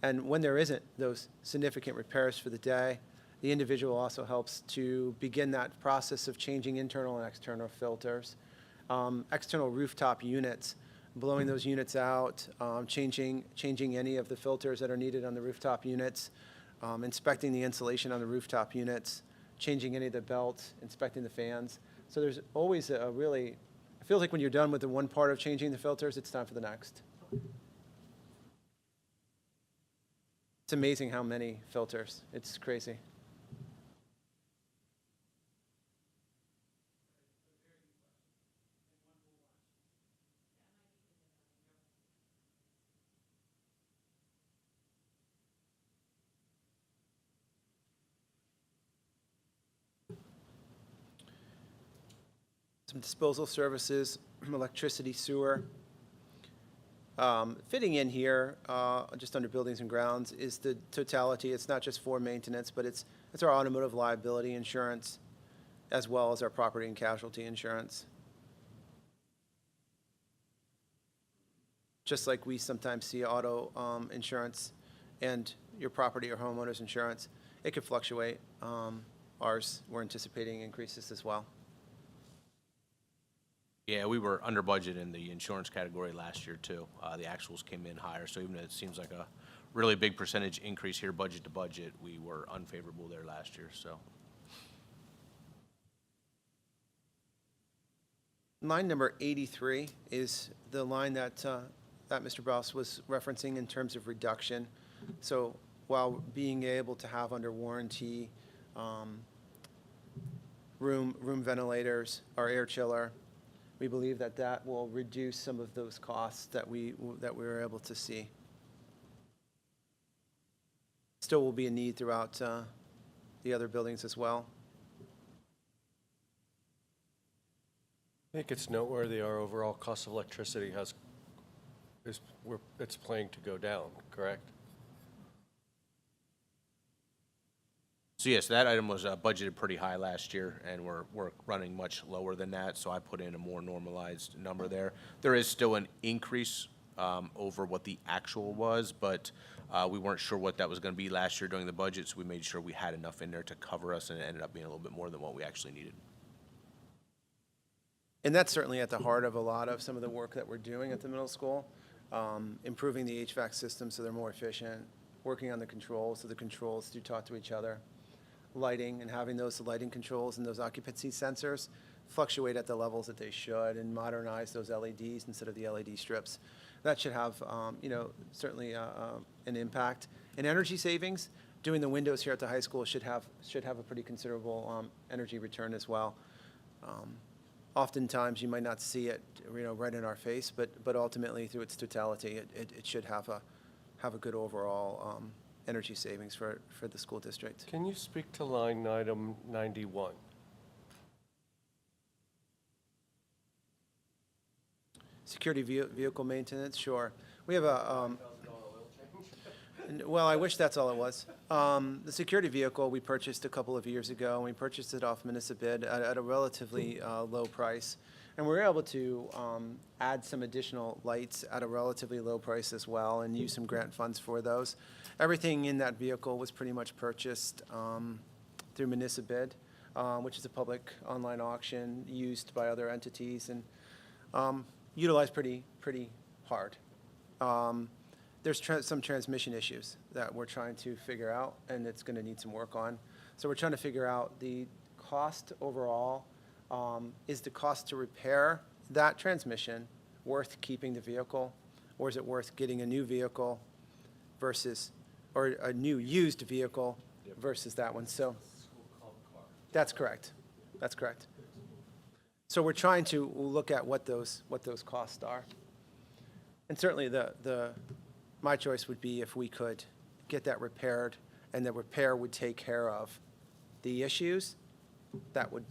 C: And when there isn't those significant repairs for the day, the individual also helps to begin that process of changing internal and external filters, external rooftop units, blowing those units out, changing any of the filters that are needed on the rooftop units, inspecting the insulation on the rooftop units, changing any of the belts, inspecting the fans. So there's always it feels like when you're done with the one part of changing the filters, it's time for the next. It's amazing how many filters. It's crazy. Some disposal services, electricity, sewer. Fitting in here, just under buildings and grounds, is the totality. It's not just for maintenance, but it's our automotive liability insurance, as well as our property and casualty insurance. Just like we sometimes see auto insurance and your property or homeowner's insurance, it could fluctuate. Ours, we're anticipating increases as well.
D: Yeah, we were under budget in the insurance category last year, too. The actuals came in higher, so even though it seems like a really big percentage increase here budget to budget, we were unfavorable there last year, so.
C: Line number 83 is the line that Mr. Browse was referencing in terms of reduction. So while being able to have under warranty room ventilators, our air chiller, we believe that will reduce some of those costs that we were able to see. Still will be a need throughout the other buildings as well.
B: I think it's noteworthy our overall cost of electricity it's planning to go down, correct?
D: So yes, that item was budgeted pretty high last year, and we're running much lower than that, so I put in a more normalized number there. There is still an increase over what the actual was, but we weren't sure what that was going to be last year during the budget, so we made sure we had enough in there to cover us, and it ended up being a little bit more than what we actually needed.
C: And that's certainly at the heart of a lot of some of the work that we're doing at the middle school, improving the HVAC system so they're more efficient, working on the controls so the controls do talk to each other, lighting and having those lighting controls and those occupancy sensors fluctuate at the levels that they should, and modernize those LEDs instead of the LED strips. That should have, certainly an impact. In energy savings, doing the windows here at the high school should have a pretty considerable energy return as well. Oftentimes, you might not see it, right in our face, but ultimately, through its totality, it should have a good overall energy savings for the school district.
B: Can you speak to line item 91?
C: Security vehicle maintenance, sure. We have well, I wish that's all it was. The security vehicle we purchased a couple of years ago, and we purchased it off Municipid at a relatively low price. And we were able to add some additional lights at a relatively low price as well and use some grant funds for those. Everything in that vehicle was pretty much purchased through Municipid, which is a public online auction used by other entities and utilized pretty hard. There's some transmission issues that we're trying to figure out, and it's going to need some work on. So we're trying to figure out the cost overall. Is the cost to repair that transmission worth keeping the vehicle, or is it worth getting a new vehicle versus, or a new used vehicle versus that one? So that's correct. That's correct. So we're trying to look at what those costs are. And certainly my choice would be if we could get that repaired and the repair would take care of the issues, that would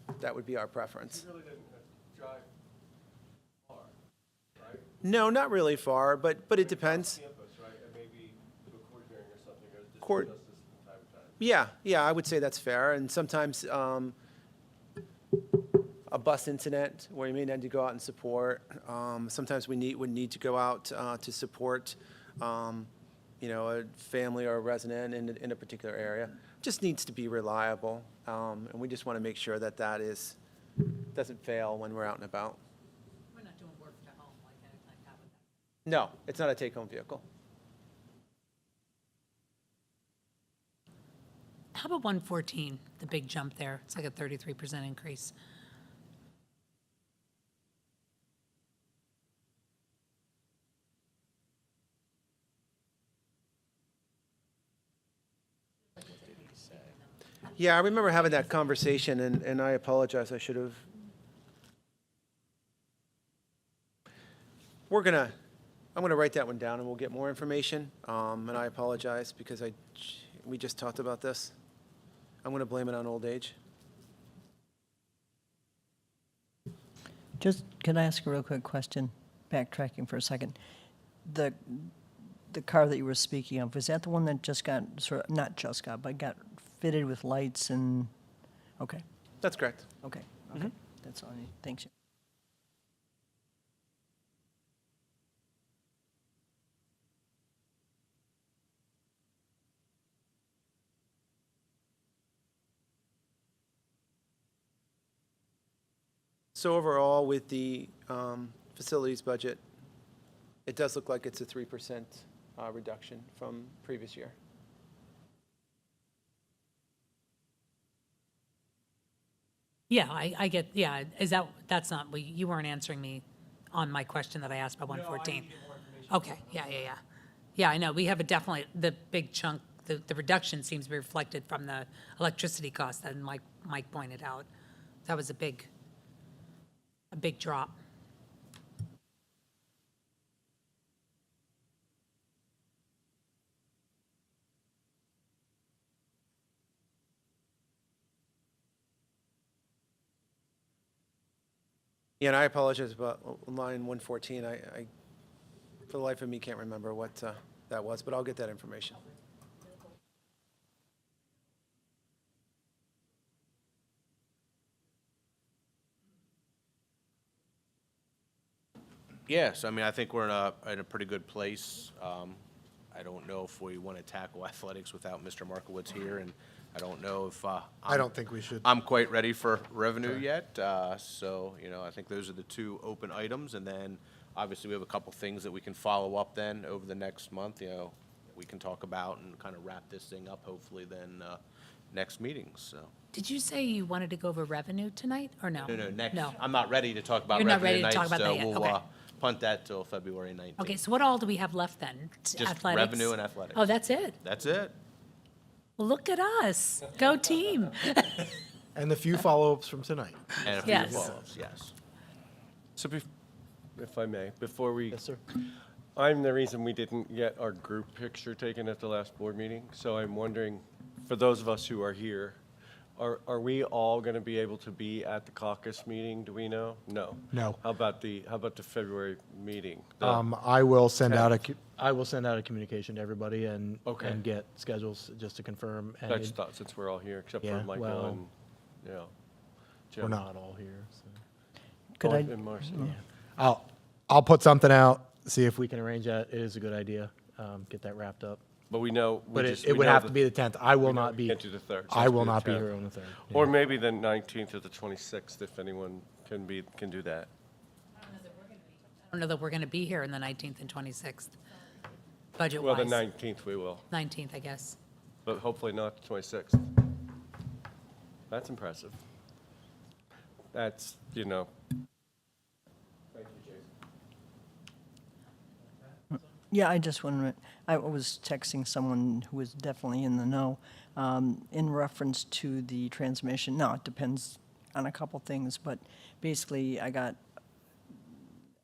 C: be our preference.
B: You really didn't drive far, right?
C: No, not really far, but it depends.
B: Campus, right, and maybe to a court hearing or something, or just
C: Court-
B: justice from time to time.
C: Yeah, I would say that's fair. And sometimes a bus incident where you may need to go out and support. Sometimes would need to go out to support, a family or a resident in a particular area. Just needs to be reliable, and we just want to make sure that doesn't fail when we're out and about.
F: We're not doing work to home like anything like that with that.
C: No, it's not a take-home vehicle.
F: How about 114, the big jump there? It's like a 33% increase.
C: Yeah, I remember having that conversation, and I apologize, I should have. I'm gonna write that one down, and we'll get more information, and I apologize, because we just talked about this. I'm gonna blame it on old age.
G: Just, can I ask a real quick question, backtracking for a second? The car that you were speaking of, was that the one that just got, not just got, but got fitted with lights and, okay,
C: That's correct.
G: okay, that's all I need, thanks.
C: So overall, with the facilities budget, it does look like it's a 3% reduction from previous year.
F: Yeah, I get, yeah, that's not, you weren't answering me on my question that I asked about 114. Okay, yeah. Yeah, I know, we have definitely, the big chunk, the reduction seems to be reflected from the electricity cost that Mike pointed out. That was a big drop.
C: Yeah, and I apologize about line 114. I for the life of me, can't remember what that was, but I'll get that information.
D: Yes, I mean, I think we're in a pretty good place. I don't know if we want to tackle athletics without Mr. Markowitz here, and I don't know if
A: I don't think we should.
D: I'm quite ready for revenue yet. So, I think those are the two open items, and then obviously we have a couple things that we can follow up then over the next month. We can talk about and kind of wrap this thing up hopefully then next meeting. So.
F: Did you say you wanted to go over revenue tonight, or no?
D: No, next.
F: No.
D: I'm not ready to talk about
F: You're not
D: revenue
F: ready to
D: tonight,
F: talk about that yet,
D: so we'll
F: okay.
D: punt that till February 19th.
F: Okay, so what all do we have left then?
D: Just
F: Athletics?
D: revenue and athletics.
F: Oh, that's it?
D: That's it.
F: Well, look at us. Go team.
A: And the few follow-ups from tonight.
D: And a few
F: Yes.
D: follow-ups, yes.
B: So if I may, before we,
A: Yes, sir.
B: I'm the reason we didn't get our group picture taken at the last board meeting. So I'm wondering, for those of us who are here, are we all going to be able to be at the caucus meeting? Do we know? No.
A: No.
B: How about the February meeting? The-
A: I will send out a communication to everybody and
B: Okay.
A: and get schedules just to confirm.
B: I
A: And
B: just thought, since we're all here, except
A: Yeah,
B: for Michael
A: well,
B: and, Jim.
A: we're not all here. So.
G: Could I,
B: And Marcy.
A: I'll put something out, see if we can arrange that. It is a good idea. Get that wrapped up.
B: But we know.
A: But it would have to be the 10th. I will
B: we know
A: not
B: we
A: be.
B: can't do the 3rd, so it
A: I
B: has to
A: will
B: be the
A: not be
B: 10th.
A: here on the 3rd.
B: Or
A: Yeah.
B: maybe the 19th or the 26th, if anyone can do that.
F: I don't know that we're going to be here on the 19th and 26th, budget-wise.
B: Well, the 19th we will,
F: 19th, I guess.
B: but hopefully not the 26th. That's impressive. That's, Thank you, Jason.
G: yeah, I just wanted, I was texting someone who was definitely in the know, in reference to the transmission. Now, it depends on a couple things, but basically, I got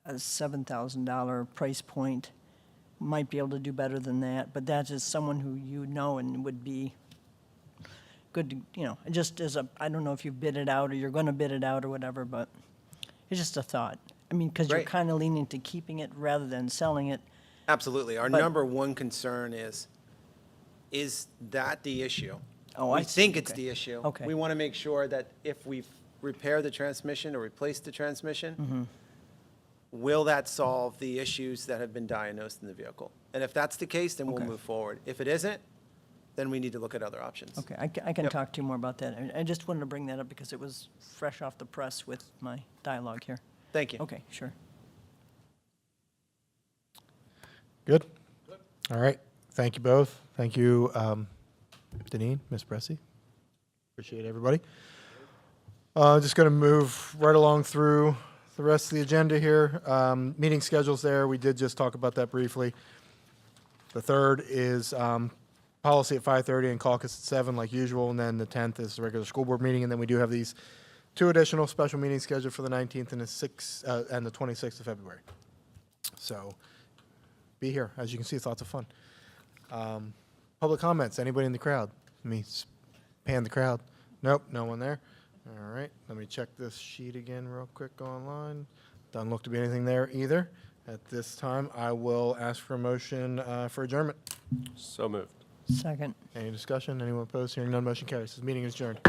G: a $7,000 price point. Might be able to do better than that, but that's just someone who you know and would be good to, just as a, I don't know if you bid it out or you're gonna bid it out or whatever, but it's just a thought. I mean, because you're
C: Great.
G: kind of leaning to keeping it rather than selling it.
C: Absolutely. Our
G: But-
C: number one concern is that the issue?
G: Oh, I
C: We
G: see.
C: think it's
G: Okay.
C: the issue.
G: Okay.
C: We want to make sure that if we've repaired the transmission or replaced the transmission,
G: Mm-hmm.
C: will that solve the issues that have been diagnosed in the vehicle? And if that's the case, then we'll
G: Okay.
C: move forward. If it isn't, then we need to look at other options.
G: Okay, I can
C: Yep.
G: talk to you more about that. I just wanted to bring that up because it was fresh off the press with my dialogue here.
C: Thank you.
G: Okay, sure.
A: Good? All right. Thank you both. Thank you, Deneen, Ms. Bressy. Appreciate everybody. Just going to move right along through the rest of the agenda here. Meeting schedules there. We did just talk about that briefly. The 3rd is policy at 5:30 and caucus at 7 like usual, and then the 10th is the regular school board meeting, and then we do have these 2 additional special meetings scheduled for the 19th and the 26th of February. So be here. As you can see, it's lots of fun. Public comments. Anybody in the crowd? Let me pan the crowd. Nope, no one there. All right, let me check this sheet again real quick online. Doesn't look to be anything there either. At this time, I will ask for a motion for adjournment.
B: So moved.
G: Second.
A: Any discussion? Anyone opposed? Hearing none, motion carries. This meeting is adjourned.